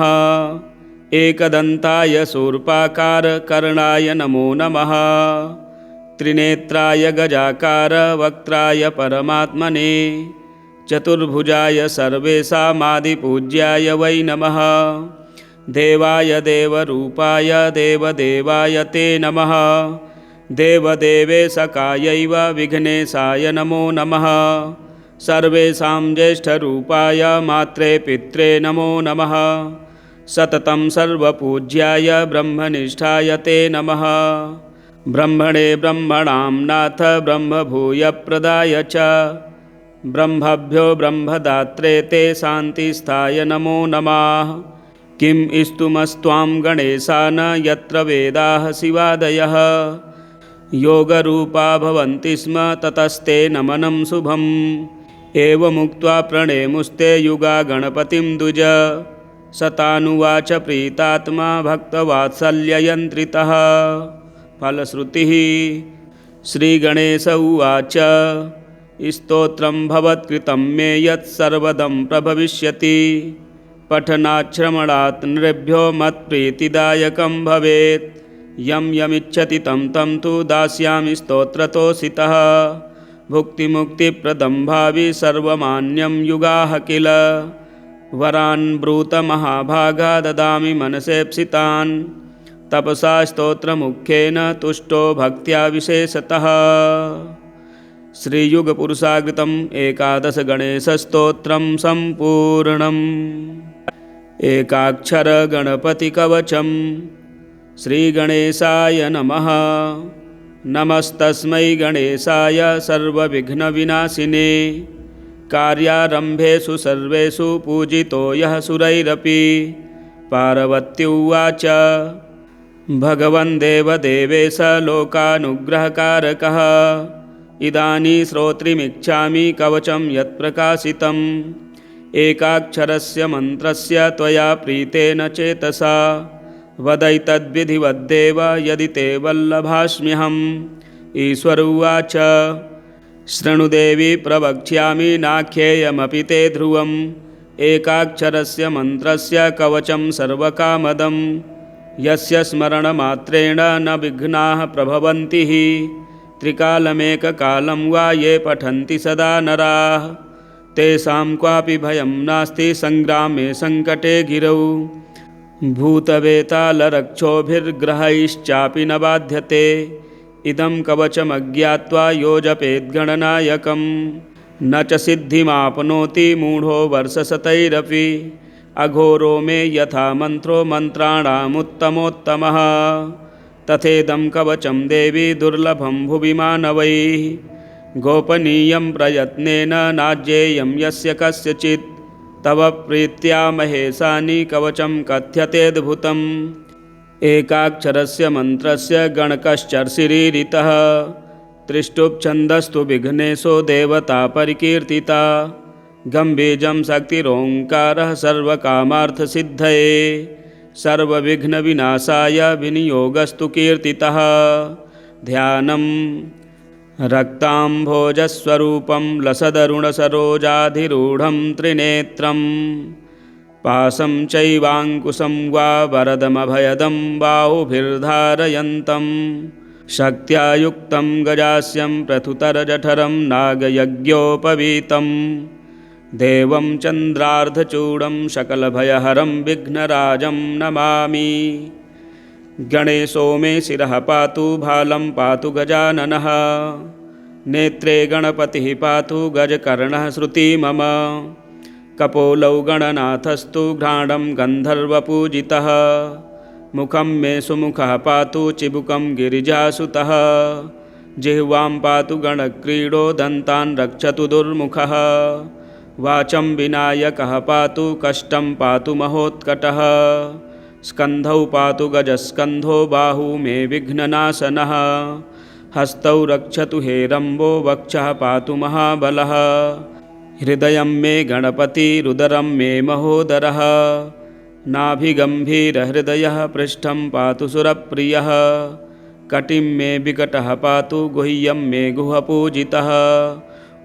एकदन्ताय शूर्पाकारकर्णाय नमो नमः। त्रिनेत्राय गजाकार वक्त्राय परमात्मने चतुर्भुजाय सर्वेषामादिपूज्याय वै नमः। देवाय देवरूपाय देवदेवाय ते नमः। देवदेवेशकायैव विघ्नेशाय नमो नमः। सर्वेषां ज्येष्ठरूपाय मात्रे पित्रे नमो नमः। सततं सर्वपूज्याय ब्रह्मनिष्ठाय ते नमः। ब्रह्मणे ब्रह्मणां नाथ ब्रह्मभूयप्रदाय च ब्रह्मभ्यो ब्रह्मदात्रे ते शान्तिस्थाय नमो नमः। किं स्तुमस्त्वां गणेशान यत्र वेदाः शिवादयः योगरूपा भवन्ति स्म ततस्ते नमनं शुभम्। एवमुक्त्वा प्रणेमुस्ते युगा गणपतिं द्विज सतानुवाच प्रीतात्मा भक्तवात्सल्ययन्त्रितः। फलश्रुतिः। श्रीगणेश उवाच स्तोत्रं भवत्कृतं मे यत्सर्वदं प्रभविष्यति पठनाच्छ्रवणात् नृभ्यो मत्प्रीतिदायकं भवेत् यं यमिच्छति तं तं तु दास्यामि स्तोत्रतोषितः भुक्तिमुक्तिप्रदं भावि सर्वमान्यं युगाः किल वरान् ब्रूत महाभागा ददामि मनसेप्सितान् तपसा स्तोत्रमुख्येन तुष्टो भक्त्या विशेषतः। श्रीयुगपुरुषाकृतम् एकादश गणेशस्तोत्रं सम्पूर्णम्। एकाक्षर गणपतिकवचम्। श्रीगणेशाय नमः। नमस्तस्मै गणेशाय सर्वविघ्नविनाशिने कार्यारम्भेषु सर्वेषु पूजितो यः सुरैरपि। पार्वती उवाच भगवन् देवदेवेश लोकानुग्रहकारकः इदानीं श्रोत्रिमिच्छामि कवचं यत्प्रकाशितम् एकाक्षरस्य मन्त्रस्य त्वया प्रीतेन चेतसा वदैतद्विधिवद्देव यदि ते वल्लभास्म्यहम्। ईश्वर उवाच शृणुदेवी प्रवक्ष्यामि नाख्येयमपि ते ध्रुवम् एकाक्षरस्य मन्त्रस्य कवचं सर्वकामदं यस्य स्मरणमात्रेण न विघ्नाः प्रभवन्ति त्रिकालमेककालं वा ये पठन्ति सदा नराः तेषां क्वापि भयं नास्ति संग्रामे संकटे गिरौ भूतवेतालरक्षोभिर्ग्रहैश्चापि न बाध्यते इदं कवचमज्ञात्वा यो जपेद्गणनायकं न च सिद्धिमाप्नोति मूढो वर्षशतैरपि अघोरो मे यथा मन्त्रो मन्त्राणामुत्तमोत्तमः तथेदं कवचं देवी दुर्लभं भुवि मानवैः गोपनीयं प्रयत्नेन नाज्ञेयं यस्य कस्यचित् तव प्रीत्या महेशानि कवचं कथ्यतेऽद्भुतम्। एकाक्षरस्य मन्त्रस्य गणकश्चर्षिरीरितः त्रिष्टुप्छन्दस्तु विघ्नेशो देवता परिकीर्तिता गम्भीजं शक्तिरोङ्कारः सर्वकामार्थसिद्धये सर्वविघ्नविनाशाय विनियोगस्तु कीर्तितः। ध्यानं रक्ताम्भोजस्वरूपं लसदरुणसरोजाधिरूढं त्रिनेत्रं पाशं चैवाङ्कुशं वा वरदमभयदं बाहुभिर्धारयन्तं शक्त्या युक्तं गजास्यं प्रथुतरजठरं नागयज्ञोपवीतं देवं चन्द्रार्धचूडं सकलभयहरं विघ्नराजं नमामि। गणेशो मे शिरः पातु भालं पातु गजाननः नेत्रे गणपतिः पातु गजकर्णः श्रुति मम कपोलौ गणनाथस्तु घ्राणं गन्धर्वपूजितः मुखं मे सुमुखः पातु चिबुकं गिरिजासुतः जिह्वां पातु गणक्रीडो दन्तान् रक्षतु दुर्मुखः वाचं विनायकः पातु कष्टं पातु महोत्कटः स्कन्धौ पातु गजस्कन्धो बाहू मे विघ्ननाशनः हस्तौ रक्षतु हेरम्बो वक्षः पातु महाबलः हृदयं मे गणपतिरुदरं मे महोदरः नाभिगम्भीरहृदयः पृष्ठं पातु सुरप्रियः कटिं मे विकटः पातु गुह्यं मे गुहपूजितः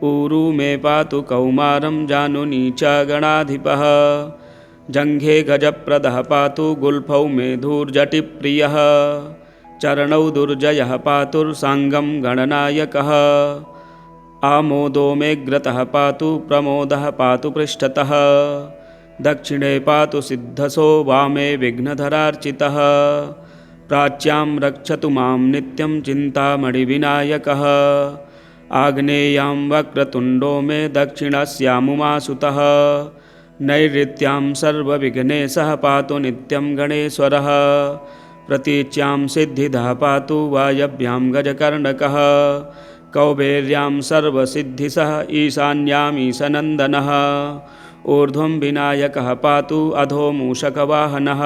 ऊरू मे पातु कौमारं जानुनी च गणाधिपः जङ्घे गजप्रदः पातु गुल्फौ मे धूर्जटिप्रियः चरणौ दुर्जयः पातुर्साङ्गं गणनायकः आमोदो मेऽग्रतः पातु प्रमोदः पातु पृष्ठतः दक्षिणे पातु सिद्धसो वामे विघ्नधरार्चितः प्राच्यां रक्षतु मां नित्यं चिन्तामणिविनायकः आग्नेयां वक्रतुण्डो मे दक्षिणस्यामुमासुतः नैऋत्यां सर्वविघ्नेशः पातु नित्यं गणेश्वरः प्रतीच्यां सिद्धिदः पातु वायव्यां गजकर्णकः कौबेर्यां सर्वसिद्धिसः ईशान्याम् ईशनन्दनः ऊर्ध्वं विनायकः पातु अधो मूषकवाहनः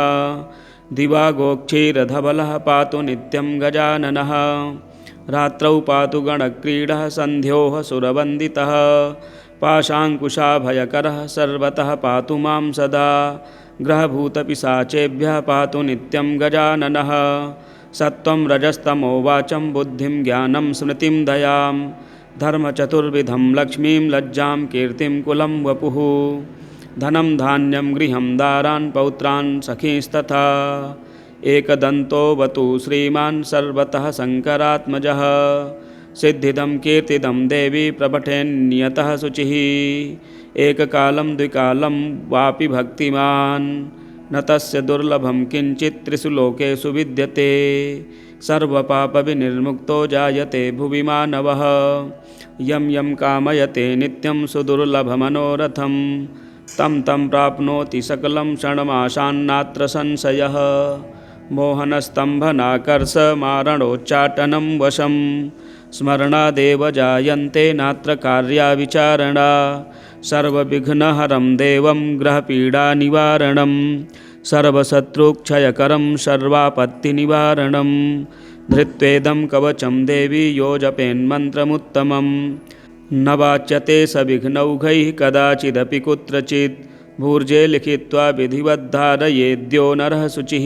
दिवागोक्षीरधबलः पातु नित्यं गजाननः रात्रौ पातु गणक्रीडः सन्ध्योः सुरवन्दितः पाशाङ्कुशाभयकरः सर्वतः पातु मां सदा ग्रहभूतपिशाचेभ्यः पातु नित्यं गजाननः सत्वं रजस्तमो वाचं बुद्धिं ज्ञानं स्मृतिं दयां धर्मचतुर्विधं लक्ष्मीं लज्जां कीर्तिं कुलं वपुः धनं धान्यं गृहं दारान् पौत्रान् सखींस्तथा एकदन्तो वतु श्रीमान् सर्वतः शङ्करात्मजः सिद्धिदं कीर्तिदं देवी प्रपठेन्नियतः शुचिः एककालं द्विकालं वापि भक्तिमान् न तस्य दुर्लभं किञ्चित् त्रिषु लोकेषु विद्यते सर्वपापविनिर्मुक्तो जायते भुवि मानवः यं यं कामयते नित्यं सुदुर्लभमनोरथं तं तं प्राप्नोति सकलं क्षणमाशान्नात्र संशयः मोहनस्तम्भनाकर्षमारणोच्चाटनं वशं स्मरणादेव जायन्ते नात्र कार्या विचारणा सर्वविघ्नहरं देवं ग्रहपीडानिवारणं सर्वशत्रुक्षयकरं सर्वापत्तिनिवारणं धृत्वेदं कवचं देवी यो जपेन्मन्त्रमुत्तमं न वाच्यते सविघ्नौघैः कदाचिदपि कुत्रचित् भूर्जे लिखित्वा विधिवद्धारयेद्यो नरः शुचिः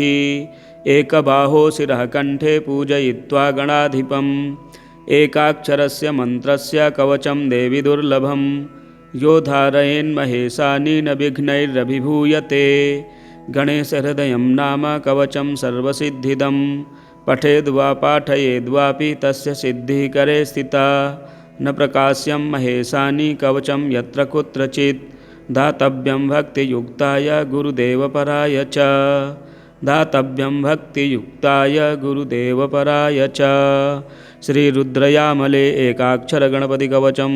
एकबाहो शिरः कण्ठे पूजयित्वा गणाधिपम् एकाक्षरस्य मन्त्रस्य कवचं देवी दुर्लभं यो धारयेन्महेशानि न विघ्नैरभिभूयते गणेशहृदयं नाम कवचं सर्वसिद्धिदं पठेद्वा पाठयेद्वापि तस्य सिद्धिः करे स्थिता न प्रकाश्यं महेशानि कवचं यत्र कुत्रचित् दातव्यं भक्तियुक्ताय गुरुदेवपराय च दातव्यं भक्तियुक्ताय गुरुदेवपराय च। श्रीरुद्रयामले एकाक्षर गणपति कवचम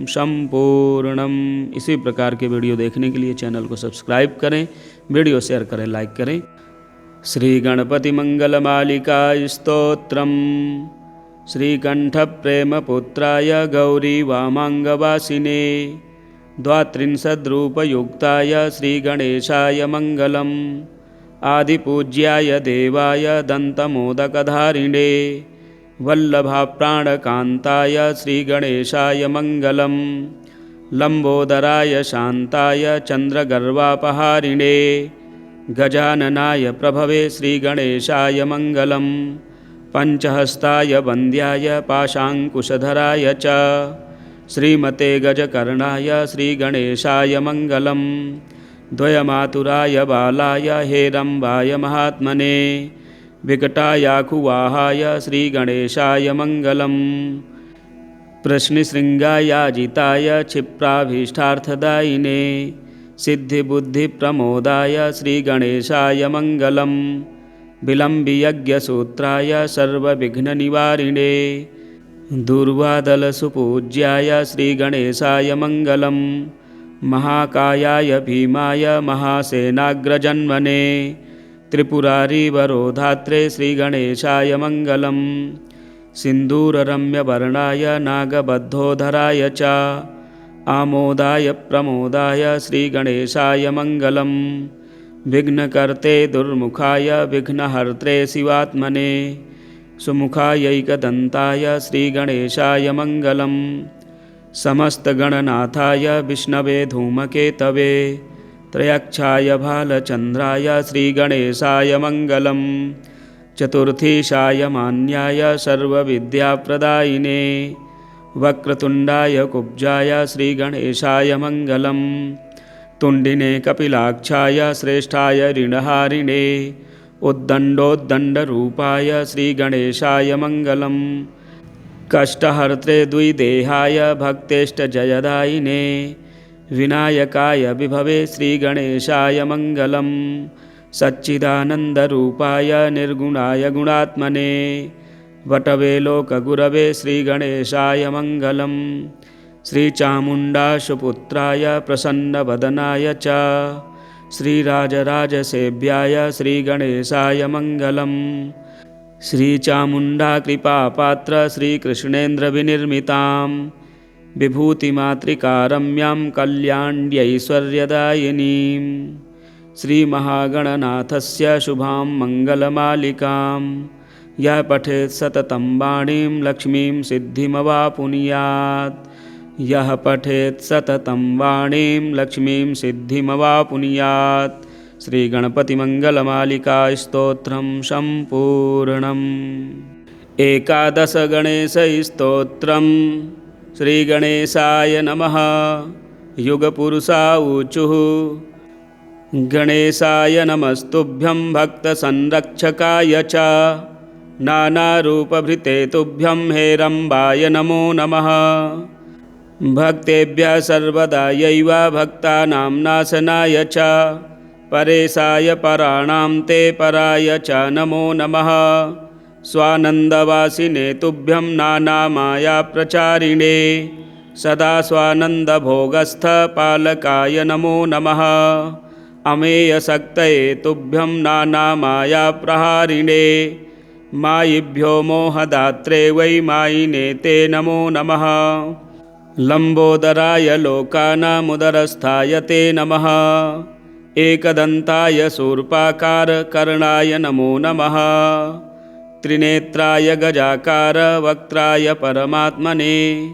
संपूर्णम। इसी प्रकार के वीडियो देखने के लिए चैनल को सब्सक्राइब करें, वीडियो शेयर करें, लाइक करें। श्री गणपति मंगलमालिका स्तोत्रम। श्रीकंठप्रेमपुत्राय गौरी वामांगवासिने द्वात्रिंशद्रूपयुक्ताय श्रीगणेशाय मंगलम्। आदिपूज्याय देवाय दन्तमोदकधारिणे वल्लभाप्राणकान्ताय श्रीगणेशाय मंगलम्। लंबोदराय शान्ताय चन्द्रगर्वापहारिणे गजाननाय प्रभवे श्रीगणेशाय मंगलम्। पंचहस्ताय वन्द्याय पाशाङ्कुशधराय च श्रीमते गजकर्णाय श्रीगणेशाय मंगलम्। द्वयमातुराय बालाय हेरम्बाय महात्मने विकटायाकुवाहाय श्रीगणेशाय मंगलम्। प्रश्नशृङ्गायाजिताय क्षिप्राभीष्टार्थदायिने सिद्धिबुद्धिप्रमोदाय श्रीगणेशाय मंगलम्। विलम्बियज्ञसूत्राय सर्वविघ्ननिवारिणे दुर्वादलसुपूज्याय श्रीगणेशाय मंगलम्। महाकायाय भीमाय महासेनाग्रजन्मने त्रिपुरारिवरोधात्रे श्रीगणेशाय मंगलम्। सिन्दूररम्यवर्णाय नागबद्धोधराय च आमोदाय प्रमोदाय श्रीगणेशाय मंगलम्। विघ्नकर्ते दुर्मुखाय विघ्नहर्त्रे शिवात्मने सुमुखायैकदन्ताय श्रीगणेशाय मंगलम्। समस्तगणनाथाय विष्णवे धूमकेतवे त्रयक्षाय भालचन्द्राय श्रीगणेशाय मंगलम्। चतुर्थीशाय मान्याय सर्वविद्याप्रदायिने वक्रतुण्डाय कुब्जाय श्रीगणेशाय मंगलम्। तुण्डिने कपिलाक्षाय श्रेष्ठाय ऋणहारिणे उद्दण्डोद्दण्डरूपाय श्रीगणेशाय मंगलम्। कष्टहर्त्रे द्विदेहाय भक्तेष्टजयदायिने विनायकाय विभवे श्रीगणेशाय मंगलम्। सच्चिदानन्दरूपाय निर्गुणाय गुणात्मने वटवे लोकगुरवे श्रीगणेशाय मंगलम्। श्रीचामुण्डाशुपुत्राय प्रसन्नवदनाय च श्रीराजराजसेव्याय श्रीगणेशाय मंगलम्। श्रीचामुण्डाकृपापात्र श्रीकृष्णेन्द्रविनिर्मितां विभूतिमातृकारम्यां कल्याण्यैश्वर्यदायिनीं श्रीमहागणनाथस्य शुभां मङ्गलमालिकां यः पठेत् सततं वाणीं लक्ष्मीं सिद्धिमवापुनुयात्। यः पठेत् सततं वाणीं लक्ष्मीं सिद्धिमवापुनुयात्। श्रीगणपतिमङ्गलमालिका स्तोत्रं सम्पूर्णम्। एकादशगणेशस्तोत्रं श्रीगणेशाय नमः। युगपुरुषा ऊचुः गणेशाय नमस्तुभ्यं भक्तसंरक्षकाय च नानारूपभृते तुभ्यं हेरम्बाय नमो नमः। भक्तेभ्यः सर्वदायैव भक्तानां नाशनाय च परेशाय पराणां ते पराय च नमो नमः। स्वानन्दवासिने तुभ्यं नानामायाप्रचारिणे सदा स्वानन्दभोगस्थपालकाय नमो नमः। अमेयशक्तये तुभ्यं नानामायाप्रहारिणे मायिभ्यो मोहदात्रे वै मायिने ते नमो नमः। लम्बोदराय लोकानामुदरस्थाय ते नमः। एकदन्ताय शूर्पाकारकर्णाय नमो नमः। त्रिनेत्राय गजाकार वक्त्राय परमात्मने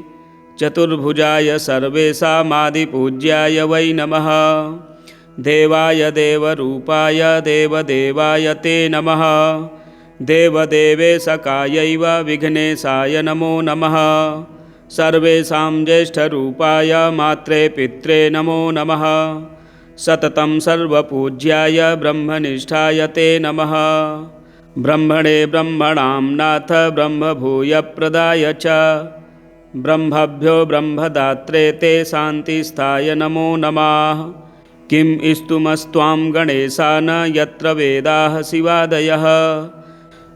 चतुर्भुजाय सर्वेषामादिपूज्याय वै नमः। देवाय देवरूपाय देवदेवाय ते नमः। देवदेवेशकायैव विघ्नेशाय नमो नमः। सर्वेषां ज्येष्ठरूपाय मात्रे पित्रे नमो नमः। सततं सर्वपूज्याय ब्रह्मनिष्ठाय ते नमः। ब्रह्मणे ब्रह्मणां नाथ ब्रह्मभूयप्रदाय च ब्रह्मभ्यो ब्रह्मदात्रे ते शान्तिस्थाय नमो नमः। किं स्तुमस्त्वां गणेशान यत्र वेदाः शिवादयः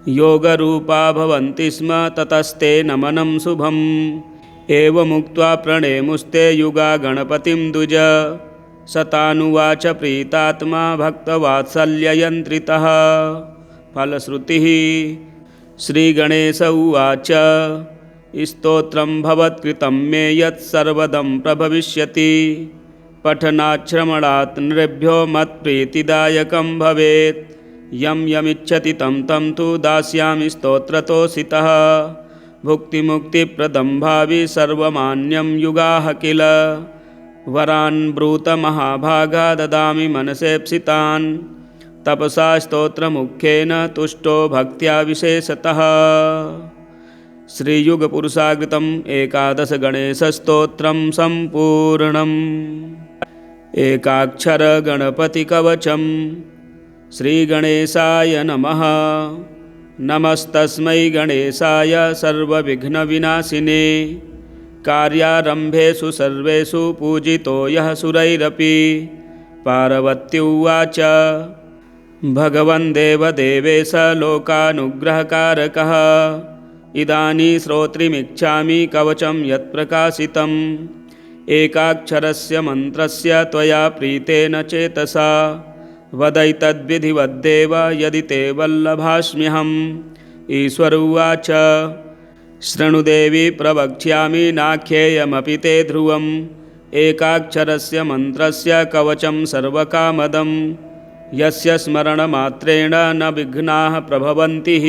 योगरूपा भवन्ति स्म ततस्ते नमनं शुभम्। एवमुक्त्वा प्रणेमुस्ते युगा गणपतिं द्विज सतानुवाच प्रीतात्मा भक्तवात्सल्ययन्त्रितः। फलश्रुतिः श्रीगणेश उवाच स्तोत्रं भवत्कृतं मे यत्सर्वदं प्रभविष्यति पठनाच्छ्रवणात् नृभ्यो मत्प्रीतिदायकं भवेत्। यं यमिच्छति तं तं तु दास्यामि स्तोत्रतोषितः। भुक्तिमुक्तिप्रदं भावि सर्वमान्यं युगाः किल वरान् ब्रूत महाभागा ददामि मनसेप्सितान्। तपसा स्तोत्रमुख्येन तुष्टो भक्त्या विशेषतः। श्रीयुगपुरुषाकृतम् एकादशगणेशस्तोत्रं सम्पूर्णम्। एकाक्षरगणपतिकवचं श्रीगणेशाय नमः। नमस्तस्मै गणेशाय सर्वविघ्नविनाशिने कार्यारम्भेषु सर्वेषु पूजितो यः सुरैरपि। पार्वती उवाच भगवन् देवदेवेश लोकानुग्रहकारकः इदानीं श्रोत्रिमिच्छामि कवचं यत्प्रकाशितम्। एकाक्षरस्य मन्त्रस्य त्वया प्रीतेन चेतसा वदैतद्विधिवद्देव यदि ते वल्लभास्म्यहम्। ईश्वर उवाच शृणुदेवी प्रवक्ष्यामि नाख्येयमपि ते ध्रुवम्। एकाक्षरस्य मन्त्रस्य कवचं सर्वकामदं यस्य स्मरणमात्रेण न विघ्नाः प्रभवन्ति।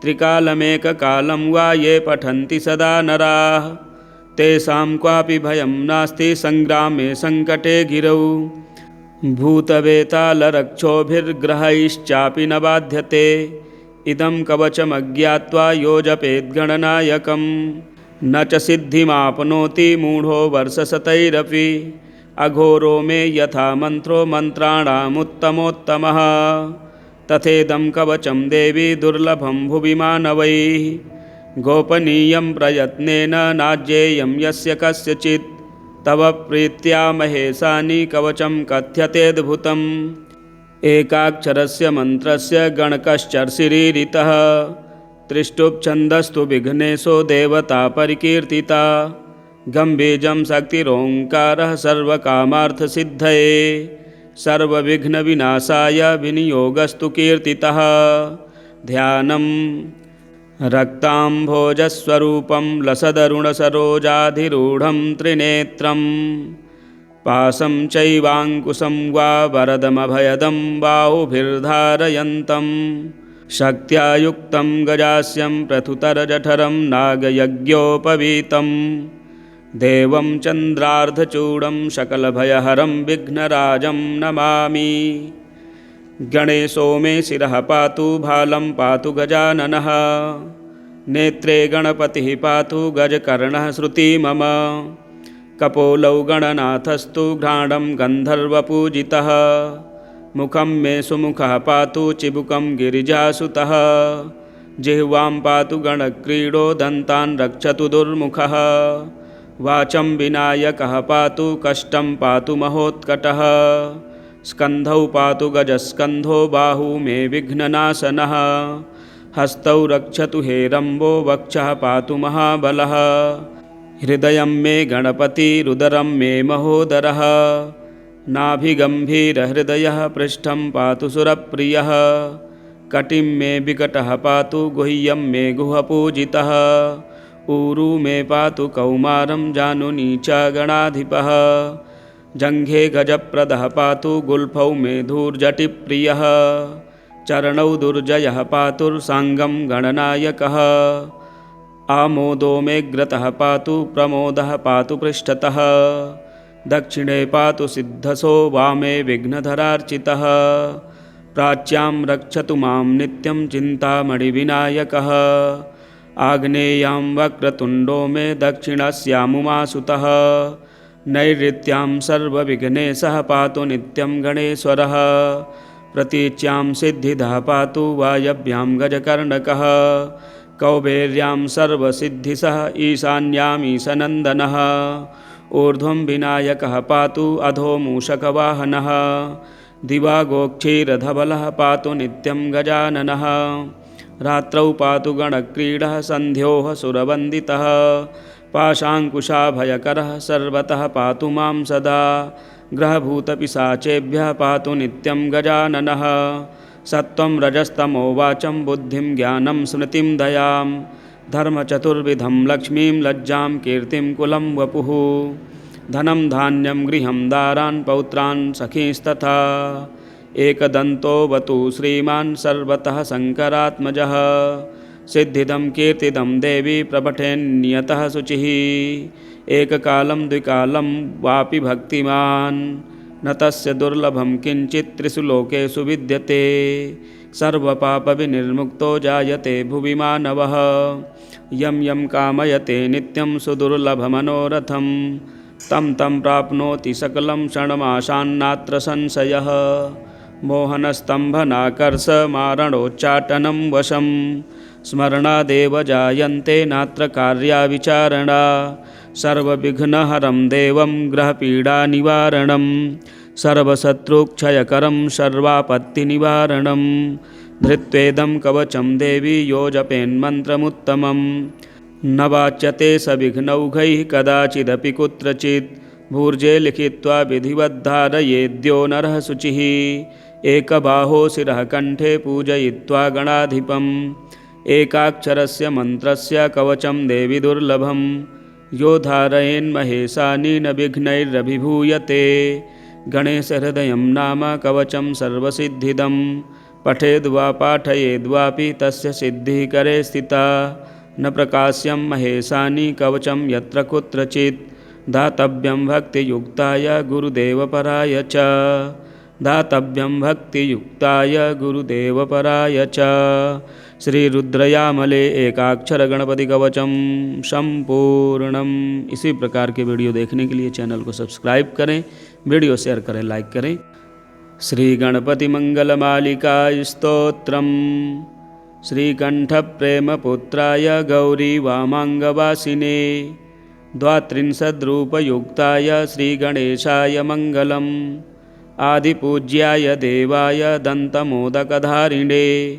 त्रिकालमेककालं वा ये पठन्ति सदा नराः तेषां क्वापि भयं नास्ति संग्रामे संकटे गिरौ। भूतवेतालरक्षोभिर्ग्रहैश्चापि न बाध्यते इदं कवचमज्ञात्वा यो जपेद्गणनायकं। न च सिद्धिमाप्नोति मूढो वर्षशतैरपि अघोरो मे यथा मन्त्रो मन्त्राणामुत्तमोत्तमः। तथेदं कवचं देवी दुर्लभं भुवि मानवैः गोपनीयं प्रयत्नेन नाज्ञेयं यस्य कस्यचित्। तव प्रीत्या महेशानि कवचं कथ्यतेऽद्भुतम्। एकाक्षरस्य मन्त्रस्य गणकश्चर्षिरीरितः त्रिष्टुप्छन्दस्तु विघ्नेशो देवता परिकीर्तिता। गम्भीजं शक्तिरोङ्कारः सर्वकामार्थसिद्धये सर्वविघ्नविनाशाय विनियोगस्तु कीर्तितः। ध्यानं रक्ताम्भोजस्वरूपं लसदरुणसरोजाधिरूढं त्रिनेत्रं पाशं चैवाङ्कुशं वा वरदमभयदं बाहुभिर्धारयन्तं शक्त्या युक्तं गजास्यं प्रथुतरजठरं नागयज्ञोपवीतं देवं चन्द्रार्धचूडं सकलभयहरं विघ्नराजं नमामि। गणेशो मे शिरः पातु भालं पातु गजाननः नेत्रे गणपतिः पातु गजकर्णः श्रुति मम कपोलौ गणनाथस्तु घ्राणं गन्धर्वपूजितः मुखं मे सुमुखः पातु चिबुकं गिरिजासुतः जिह्वां पातु गणक्रीडो दन्तान् रक्षतु दुर्मुखः वाचं विनायकः पातु कष्टं पातु महोत्कटः स्कन्धौ पातु गजस्कन्धो बाहू मे विघ्ननाशनः हस्तौ रक्षतु हेरम्बो वक्षः पातु महाबलः हृदयं मे गणपतिरुदरं मे महोदरः नाभिगम्भीरहृदयः पृष्ठं पातु सुरप्रियः कटिं मे विकटः पातु गुह्यं मे गुहपूजितः ऊरू मे पातु कौमारं जानुनी च गणाधिपः जङ्घे गजप्रदः पातु गुल्फौ मे धूर्जटिप्रियः चरणौ दुर्जयः पातुर्साङ्गं गणनायकः आमोदो मेऽग्रतः पातु प्रमोदः पातु पृष्ठतः दक्षिणे पातु सिद्धसो वामे विघ्नधरार्चितः प्राच्यां रक्षतु मां नित्यं चिन्तामणिविनायकः आग्नेयां वक्रतुण्डो मे दक्षिणस्यामुमासुतः नैऋत्यां सर्वविघ्नेशः पातु नित्यं गणेश्वरः प्रतीच्यां सिद्धिदः पातु वायव्यां गजकर्णकः कौबेर्यां सर्वसिद्धिसः ईशान्याम् ईशनन्दनः ऊर्ध्वं विनायकः पातु अधो मूषकवाहनः दिवागोक्षीरधबलः पातु नित्यं गजाननः रात्रौ पातु गणक्रीडः सन्ध्योः सुरवन्दितः पाशाङ्कुशाभयकरः सर्वतः पातु मां सदा ग्रहभूतपिशाचेभ्यः पातु नित्यं गजाननः सत्त्वं रजस्तमो वाचं बुद्धिं ज्ञानं स्मृतिं दयां धर्मचतुर्विधं लक्ष्मीं लज्जां कीर्तिं कुलं वपुः धनं धान्यं गृहं दारान् पौत्रान् सखींस्तथा एकदन्तोऽवतु श्रीमान् सर्वतः शङ्करात्मजः सिद्धिदं कीर्तिदं देवी प्रपठेन्नियतः शुचिः एककालं द्विकालं वापि भक्तिमान् न तस्य दुर्लभं किञ्चित् त्रिषु लोकेषु विद्यते सर्वपापविनिर्मुक्तो जायते भुवि मानवः यं यं कामयते नित्यं सुदुर्लभमनोरथं तं तं प्राप्नोति सकलं क्षणमाशान्नात्र संशयः मोहनस्तम्भनाकर्षमारणोच्चाटनं वशं स्मरणादेव जायन्ते नात्र कार्याविचारणा सर्वविघ्नहरं देवं ग्रहपीडानिवारणं सर्वशत्रुक्षयकरं सर्वापत्तिनिवारणं धृत्वेदं कवचं देवी यो जपेन्मन्त्रमुत्तमं न वाच्यते सविघ्नौघैः कदाचिदपि कुत्रचित् भूर्जे लिखित्वा विधिवद्धारयेद्यो नरः शुचिः एकबाहो शिरः कण्ठे पूजयित्वा गणाधिपम् एकाक्षरस्य मन्त्रस्य कवचं देवि दुर्लभं यो धारयेन्महेशानि न विघ्नैरभिभूयते गणेशहृदयं नाम कवचं सर्वसिद्धिदं पठेद्वा पाठयेद्वापि तस्य सिद्धिः करे स्थिता न प्रकाश्यं महेशानि कवचं यत्र कुत्रचित् दातव्यं भक्तियुक्ताय गुरुदेवपराय च दातव्यं भक्तियुक्ताय गुरुदेवपराय च श्रीरुद्रयामले एकाक्षर गणपति कवचम संपूर्णम। इसी प्रकार के वीडियो देखने के लिए चैनल को सब्सक्राइब करें, वीडियो शेयर करें, लाइक करें। श्री गणपति मंगलमालिका स्तोत्रम। श्रीकण्ठप्रेमपुत्राय गौरी वामाङ्गवासिने द्वात्रिंशद्रूपयुक्ताय श्रीगणेशाय मङ्गलम्। आदिपूज्याय देवाय दन्तमोदकधारिणे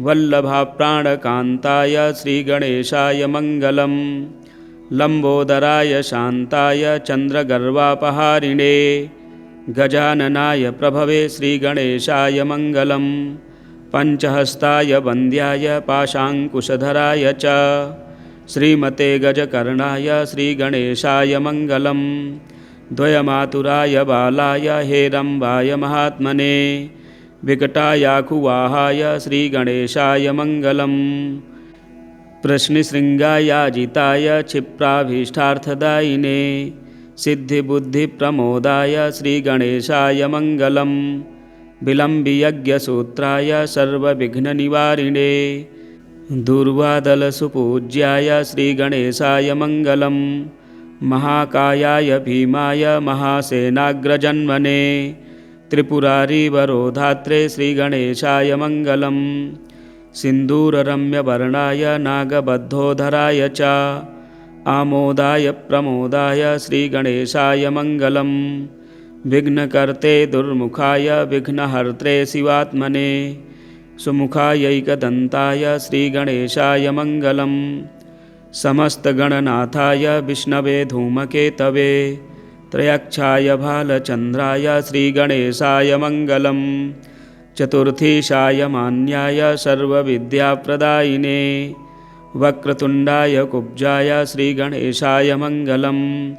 वल्लभाप्राणकान्ताय श्रीगणेशाय मङ्गलम्। लम्बोदराय शान्ताय चन्द्रगर्वापहारिणे गजाननाय प्रभवे श्रीगणेशाय मङ्गलम्। पञ्चहस्ताय वन्द्याय पाशाङ्कुशधराय च श्रीमते गजकर्णाय श्रीगणेशाय मङ्गलम्। द्वयमातुराय बालाय हेरम्बाय महात्मने विकटायाखुवाहाय श्रीगणेशाय मङ्गलम्। प्रश्नशृङ्गायाजिताय क्षिप्राभीष्टार्थदायिने सिद्धिबुद्धिप्रमोदाय श्रीगणेशाय मङ्गलम्। विलम्बियज्ञसूत्राय सर्वविघ्ननिवारिणे दुर्वादलसुपूज्याय श्रीगणेशाय मङ्गलम्। महाकायाय भीमाय महासेनाग्रजन्मने त्रिपुरारिवरोधात्रे श्रीगणेशाय मङ्गलम्। सिन्दूररम्यवर्णाय नागबद्धोधराय च आमोदाय प्रमोदाय श्रीगणेशाय मङ्गलम्। विघ्नकर्ते दुर्मुखाय विघ्नहर्त्रे शिवात्मने सुमुखायैकदन्ताय श्रीगणेशाय मङ्गलम्। समस्तगणनाथाय विष्णवे धूमकेतवे त्रयक्षाय भालचन्द्राय श्रीगणेशाय मङ्गलम्। चतुर्थीशाय मान्याय सर्वविद्याप्रदायिने वक्रतुण्डाय कुब्जाय श्रीगणेशाय मङ्गलम्।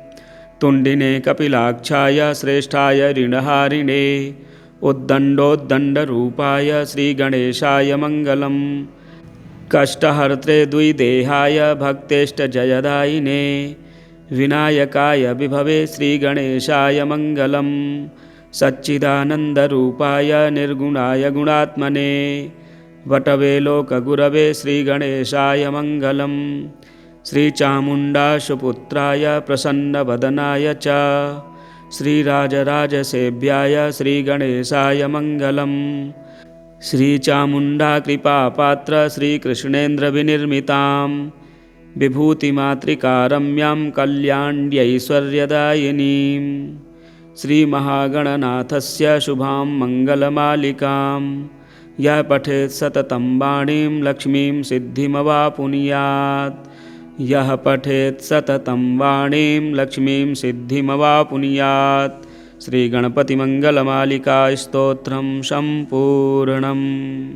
तुण्डिने कपिलाक्षाय श्रेष्ठाय ऋणहारिणे उद्दण्डोद्दण्डरूपाय श्रीगणेशाय मङ्गलम्। कष्टहर्त्रे द्विदेहाय भक्तेष्टजयदायिने विनायकाय विभवे श्रीगणेशाय मङ्गलम्। सच्चिदानन्दरूपाय निर्गुणाय गुणात्मने वटवे लोकगुरवे श्रीगणेशाय मङ्गलम्। श्रीचामुण्डाशुपुत्राय प्रसन्नवदनाय च श्रीराजराजसेव्याय श्रीगणेशाय मङ्गलम्। श्रीचामुण्डाकृपापात्र श्रीकृष्णेन्द्रविनिर्मितां विभूतिमातृकारम्यां कल्याण्यैश्वर्यदायिनीं श्रीमहागणनाथस्य शुभां मङ्गलमालिकां यः पठेत् सततं वाणीं लक्ष्मीं सिद्धिमवापुनुयात्। यः पठेत् सततं वाणीं लक्ष्मीं सिद्धिमवापुनुयात्। श्रीगणपतिमङ्गलमालिका स्तोत्रं सम्पूर्णम्।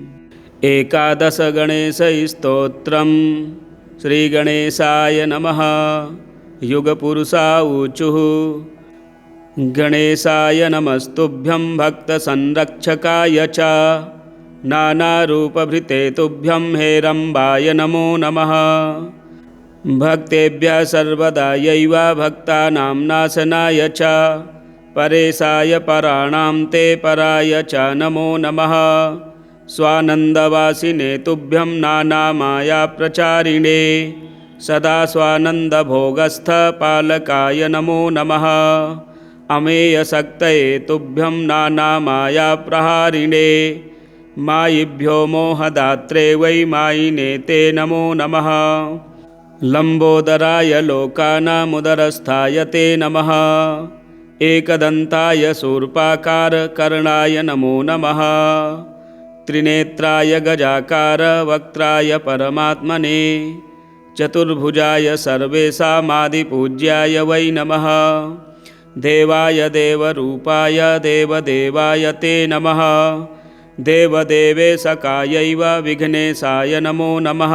एकादशगणेशस्तोत्रं श्रीगणेशाय नमः। युगपुरुषा ऊचुः गणेशाय नमस्तुभ्यं भक्तसंरक्षकाय च नानारूपभृते तुभ्यं हेरम्बाय नमो नमः। भक्तेभ्यः सर्वदायैव भक्तानां नाशनाय च परेशाय पराणां ते पराय च नमो नमः। स्वानन्दवासिने तुभ्यं नानामायाप्रचारिणे सदा स्वानन्दभोगस्थ पालकाय नमो नमः। अमेयशक्तये तुभ्यं नानामायाप्रहारिणे मायिभ्यो मोहदात्रे वै मायिने ते नमो नमः। लम्बोदराय लोकानामुदरस्थाय ते नमः। एकदन्ताय शूर्पाकारकर्णाय नमो नमः। त्रिनेत्राय गजाकार वक्त्राय परमात्मने चतुर्भुजाय सर्वेषामादिपूज्याय वै नमः। देवाय देवरूपाय देवदेवाय ते नमः। देवदेवेशकायैव विघ्नेशाय नमो नमः।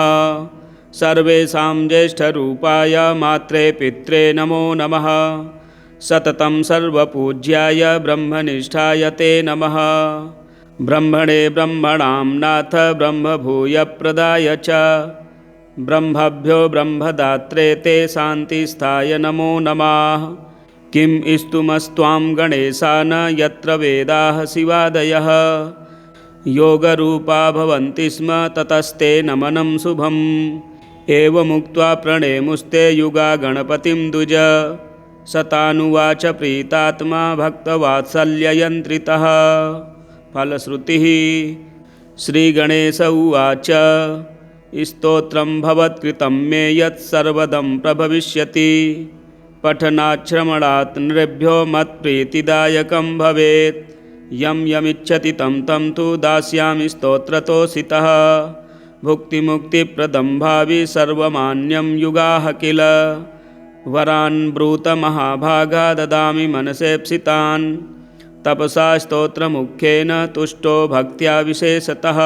सर्वेषां ज्येष्ठरूपाय मात्रे पित्रे नमो नमः। सततं सर्वपूज्याय ब्रह्मनिष्ठाय ते नमः। ब्रह्मणे ब्रह्मणां नाथ ब्रह्मभूयप्रदाय च ब्रह्मभ्यो ब्रह्मदात्रे ते शान्तिस्थाय नमो नमः। किं स्तुमस्त्वां गणेशान यत्र वेदाः शिवादयः योगरूपा भवन्ति स्म ततस्ते नमनं शुभम्। एवमुक्त्वा प्रणेमुस्ते युगा गणपतिं द्विज सतानुवाच प्रीतात्मा भक्तवात्सल्ययन्त्रितः। फलश्रुतिः श्रीगणेश उवाच स्तोत्रं भवत्कृतं मे यत्सर्वदं प्रभविष्यति पठनाच्छ्रवणात् नृभ्यो मत्प्रीतिदायकं भवेत्। यं यमिच्छति तं तं तु दास्यामि स्तोत्रतोषितः। भुक्तिमुक्तिप्रदं भावि सर्वमान्यं युगाः किल वरान् ब्रूत महाभागा ददामि मनसेप्सितान्। तपसा स्तोत्रमुख्येन तुष्टो भक्त्या विशेषतः।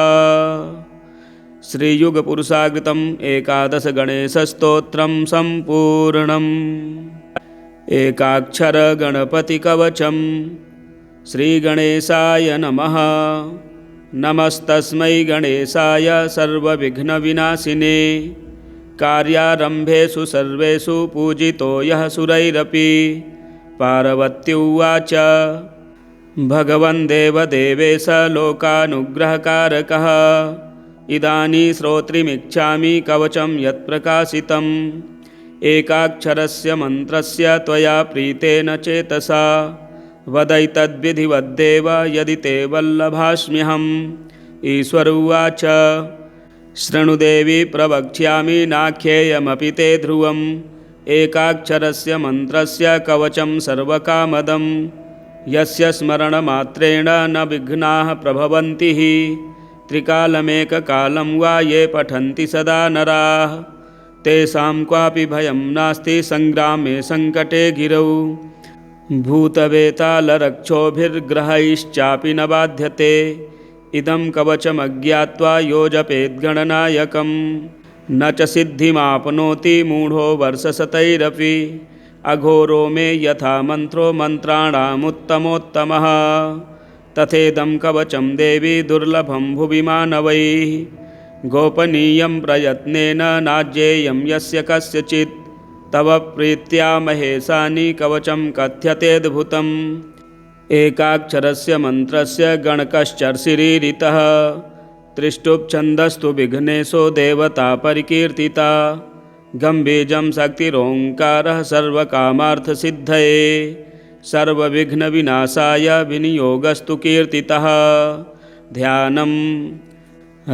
श्रीयुगपुरुषाकृतम् एकादशगणेशस्तोत्रं सम्पूर्णम्। एकाक्षरगणपतिकवचं श्रीगणेशाय नमः। नमस्तस्मै गणेशाय सर्वविघ्नविनाशिने कार्यारम्भेषु सर्वेषु पूजितो यः सुरैरपि। पार्वती उवाच भगवन् देवदेवेश लोकानुग्रहकारकः इदानीं श्रोत्रिमिच्छामि कवचं यत्प्रकाशितम् एकाक्षरस्य मन्त्रस्य त्वया प्रीतेन चेतसा वदैतद्विधिवद्देव यदि ते वल्लभास्म्यहम्। ईश्वर उवाच शृणुदेवी प्रवक्ष्यामि नाख्येयमपि ते ध्रुवम् एकाक्षरस्य मन्त्रस्य कवचं सर्वकामदम् यस्य स्मरणमात्रेण न विघ्नाः प्रभवन्ति हि त्रिकालमेककालं वा ये पठन्ति सदा नराः तेषां क्वापि भयं नास्ति संग्रामे संकटे गिरौ भूतवेतालरक्षोभिर्ग्रहैश्चापि न बाध्यते इदं कवचमज्ञात्वा यो जपेद्गणनायकम् न च सिद्धिमाप्नोति मूढो वर्षशतैरपि अघोरो मे यथा मन्त्रो मन्त्राणामुत्तमोत्तमः तथेदं कवचं देवी दुर्लभं भुवि मानवैः गोपनीयं प्रयत्नेन नाज्ञेयं यस्य कस्यचित् तव प्रीत्या महेशानि कवचं कथ्यतेऽद्भुतम् एकाक्षरस्य मन्त्रस्य गणकश्चर्षिरीरितः त्रिष्टुप्छन्दस्तु विघ्नेशो देवता परिकीर्तिता गम्भीजं शक्तिरोङ्कारः सर्वकामार्थसिद्धये सर्वविघ्नविनाशाय विनियोगस्तु कीर्तितः ध्यानं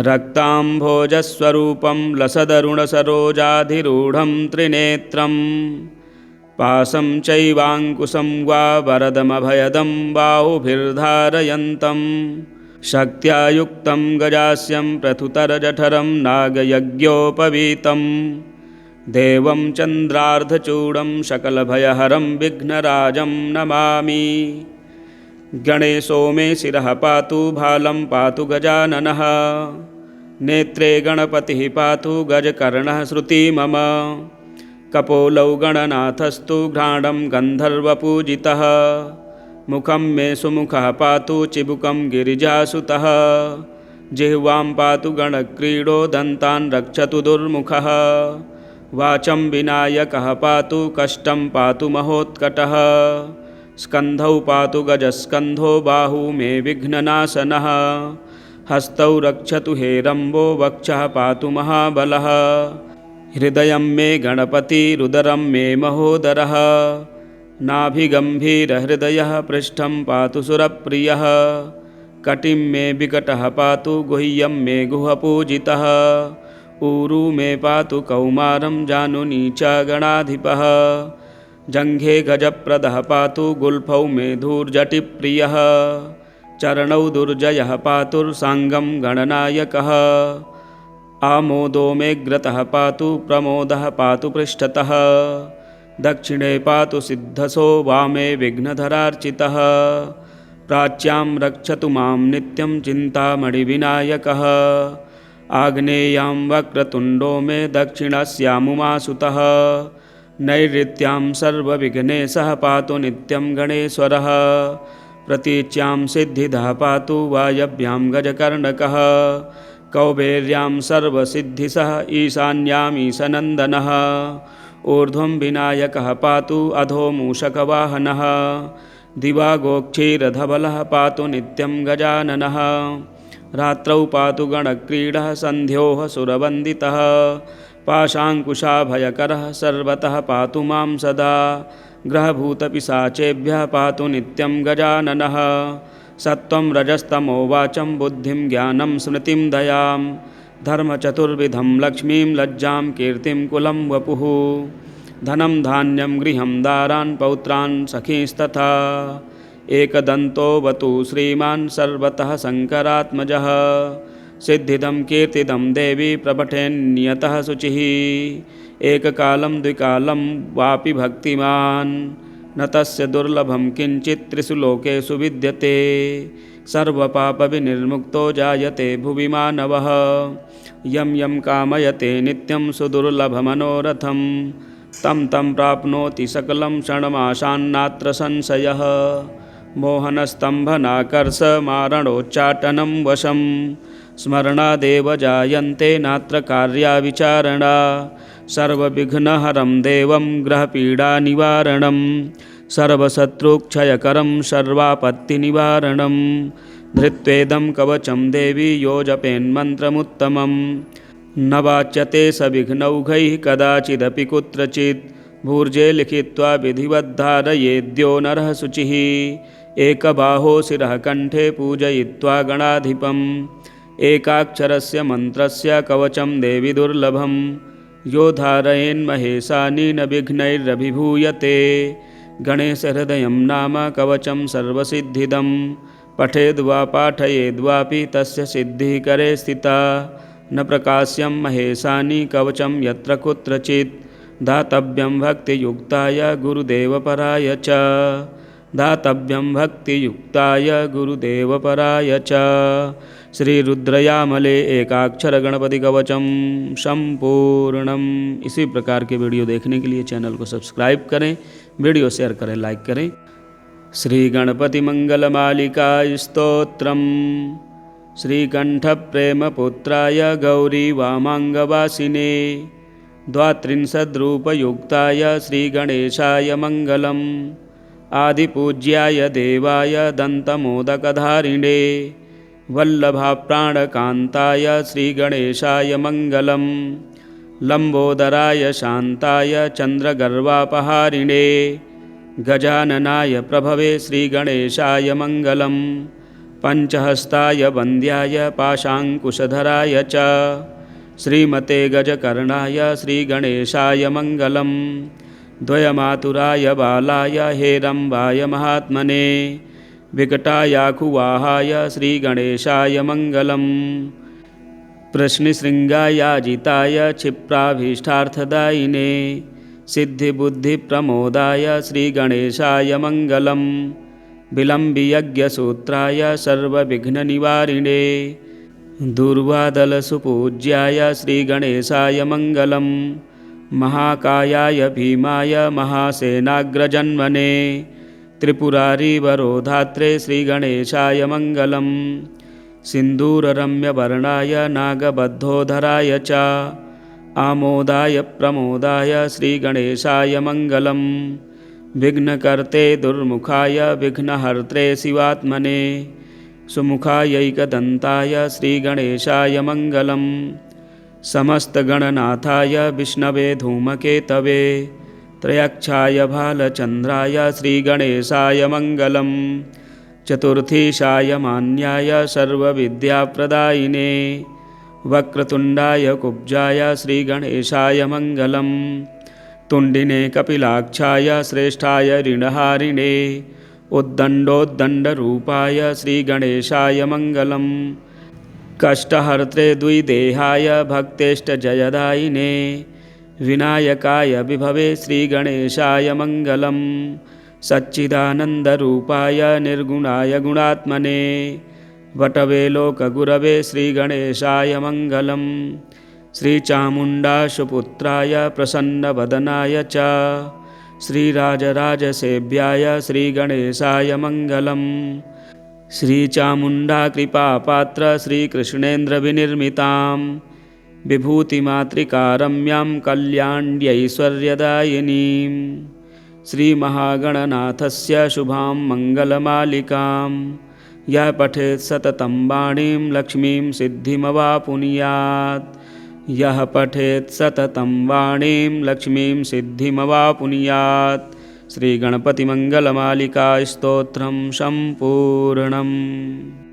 रक्ताम्भोजस्वरूपं लसदरुणसरोजाधिरूढं त्रिनेत्रं पाशं चैवाङ्कुशं वा वरदमभयदं बाहुभिर्धारयन्तं शक्त्या युक्तं गजास्यं प्रथुतरजठरं नागयज्ञोपवीतं देवं चन्द्रार्धचूडं सकलभयहरं विघ्नराजं नमामि। गणेशो मे शिरः पातु भालं पातु गजाननः नेत्रे गणपतिः पातु गजकर्णः श्रुति मम कपोलौ गणनाथस्तु घ्राणं गन्धर्वपूजितः मुखं मे सुमुखः पातु चिबुकं गिरिजासुतः जिह्वां पातु गणक्रीडो दन्तान् रक्षतु दुर्मुखः वाचं विनायकः पातु कष्टं पातु महोत्कटः स्कन्धौ पातु गजस्कन्धो बाहू मे विघ्ननाशनः हस्तौ रक्षतु हेरम्बो वक्षः पातु महाबलः हृदयं मे गणपतिरुदरं मे महोदरः नाभिगम्भीरहृदयः पृष्ठं पातु सुरप्रियः कटिं मे विकटः पातु गुह्यं मे गुहपूजितः ऊरू मे पातु कौमारं जानुनी च गणाधिपः जङ्घे गजप्रदः पातु गुल्फौ मे धूर्जटिप्रियः चरणौ दुर्जयः पातुर्साङ्गं गणनायकः आमोदो मेऽग्रतः पातु प्रमोदः पातु पृष्ठतः दक्षिणे पातु सिद्धसो वामे विघ्नधरार्चितः प्राच्यां रक्षतु मां नित्यं चिन्तामणिविनायकः आग्नेयां वक्रतुण्डो मे दक्षिणस्यामुमासुतः नैऋत्यां सर्वविघ्नेशः पातु नित्यं गणेश्वरः प्रतीच्यां सिद्धिदः पातु वायव्यां गजकर्णकः कौबेर्यां सर्वसिद्धिसः ईशान्याम् ईशनन्दनः ऊर्ध्वं विनायकः पातु अधो मूषकवाहनः दिवागोक्षीरधबलः पातु नित्यं गजाननः रात्रौ पातु गणक्रीडः सन्ध्योः सुरवन्दितः पाशाङ्कुशाभयकरः सर्वतः पातु मां सदा ग्रहभूतपिशाचेभ्यः पातु नित्यं गजाननः सत्त्वं रजस्तमो वाचं बुद्धिं ज्ञानं स्मृतिं दयां धर्मचतुर्विधं लक्ष्मीं लज्जां कीर्तिं कुलं वपुः धनं धान्यं गृहं दारान् पौत्रान् सखींस्तथा एकदन्तोऽवतु श्रीमान् सर्वतः शङ्करात्मजः सिद्धिदं कीर्तिदं देवी प्रपठेन्नियतः शुचिः एककालं द्विकालं वापि भक्तिमान् न तस्य दुर्लभं किञ्चित् त्रिषु लोकेषु विद्यते सर्वपापविनिर्मुक्तो जायते भुवि मानवः यं यं कामयते नित्यं सुदुर्लभमनोरथं तं तं प्राप्नोति सकलं क्षणमाशान्नात्र संशयः मोहनस्तम्भनाकर्षमारणोच्चाटनं वशं स्मरणादेव जायन्ते नात्र कार्याविचारणा सर्वविघ्नहरं देवं ग्रहपीडानिवारणं सर्वशत्रुक्षयकरं सर्वापत्तिनिवारणं धृत्वेदं कवचं देवी यो जपेन्मन्त्रमुत्तमं न वाच्यते सविघ्नौघैः कदाचिदपि कुत्रचित् भूर्जे लिखित्वा विधिवद्धारयेद्यो नरः शुचिः एकबाहो शिरः कण्ठे पूजयित्वा गणाधिपम् एकाक्षरस्य मन्त्रस्य कवचं देवी दुर्लभं यो धारयेन्महेशानि न विघ्नैरभिभूयते गणेशहृदयं नाम कवचं सर्वसिद्धिदं पठेद्वा पाठयेद्वापि तस्य सिद्धिः करे स्थिता न प्रकाश्यं महेशानि कवचं यत्र कुत्रचित् दातव्यं भक्तियुक्ताय गुरुदेवपराय च दातव्यं भक्तियुक्ताय गुरुदेवपराय च। श्रीरुद्रयामले एकाक्षर गणपति कवचम संपूर्णम। इसी प्रकार के वीडियो देखने के लिए चैनल को सब्सक्राइब करें, वीडियो शेयर करें, लाइक करें। श्री गणपति मंगल मालिका स्तोत्रम। श्रीकंठप्रेमपुत्राय गौरी वामांगवासिने द्वात्रिंशद्रूपयुक्ताय श्रीगणेशाय मंगलम् आदिपूज्याय देवाय दन्तमोदकधारिणे वल्लभाप्राणकान्ताय श्रीगणेशाय मंगलम् लंबोदराय शान्ताय चन्द्रगर्वापहारिणे गजाननाय प्रभवे श्रीगणेशाय मंगलम् पंचहस्ताय वन्द्याय पाशाङ्कुशधराय च श्रीमते गजकर्णाय श्रीगणेशाय मंगलम् द्वयमातुराय बालाय हेरम्बाय महात्मने विकटायाखुवाहाय श्रीगणेशाय मंगलम् प्रश्निशृङ्गायाजिताय क्षिप्राभीष्टार्थदायिने सिद्धिबुद्धिप्रमोदाय श्रीगणेशाय मंगलम् विलम्बियज्ञसूत्राय सर्वविघ्ननिवारिणे दुर्वादलसुपूज्याय श्रीगणेशाय मंगलम् महाकायाय भीमाय महासेनाग्रजन्मने त्रिपुरारिवरोधात्रे श्रीगणेशाय मंगलम् सिन्दूररम्यवर्णाय नागबद्धोधराय च आमोदाय प्रमोदाय श्रीगणेशाय मंगलम् विघ्नकर्ते दुर्मुखाय विघ्नहर्त्रे शिवात्मने सुमुखायैकदन्ताय श्रीगणेशाय मंगलम् समस्तगणनाथाय विष्णवे धूमकेतवे त्रयक्षाय भालचन्द्राय श्रीगणेशाय मंगलम् चतुर्थीशाय मान्याय सर्वविद्याप्रदायिने वक्रतुण्डाय कुब्जाय श्रीगणेशाय मंगलम् तुण्डिने कपिलाक्षाय श्रेष्ठाय ऋणहारिणे उद्दण्डोद्दण्डरूपाय श्रीगणेशाय मंगलम् कष्टहर्त्रे द्विदेहाय भक्तेष्टजयदायिने विनायकाय विभवे श्रीगणेशाय मंगलम् सच्चिदानन्दरूपाय निर्गुणाय गुणात्मने वटवे लोकगुरवे श्रीगणेशाय मंगलम् श्रीचामुण्डाशुपुत्राय प्रसन्नवदनाय च श्रीराजराजसेव्याय श्रीगणेशाय मंगलम् श्रीचामुण्डाकृपापात्र श्रीकृष्णेन्द्रविनिर्मितां विभूतिमातृकारम्यां कल्याण्यैश्वर्यदायिनीं श्रीमहागणनाथस्य शुभां मङ्गलमालिकां यः पठेत् सततं वाणीं लक्ष्मीं सिद्धिमवापुनुयात् यः पठेत् सततं वाणीं लक्ष्मीं सिद्धिमवापुनुयात्। श्रीगणपतिमङ्गलमालिका स्तोत्रं सम्पूर्णम्।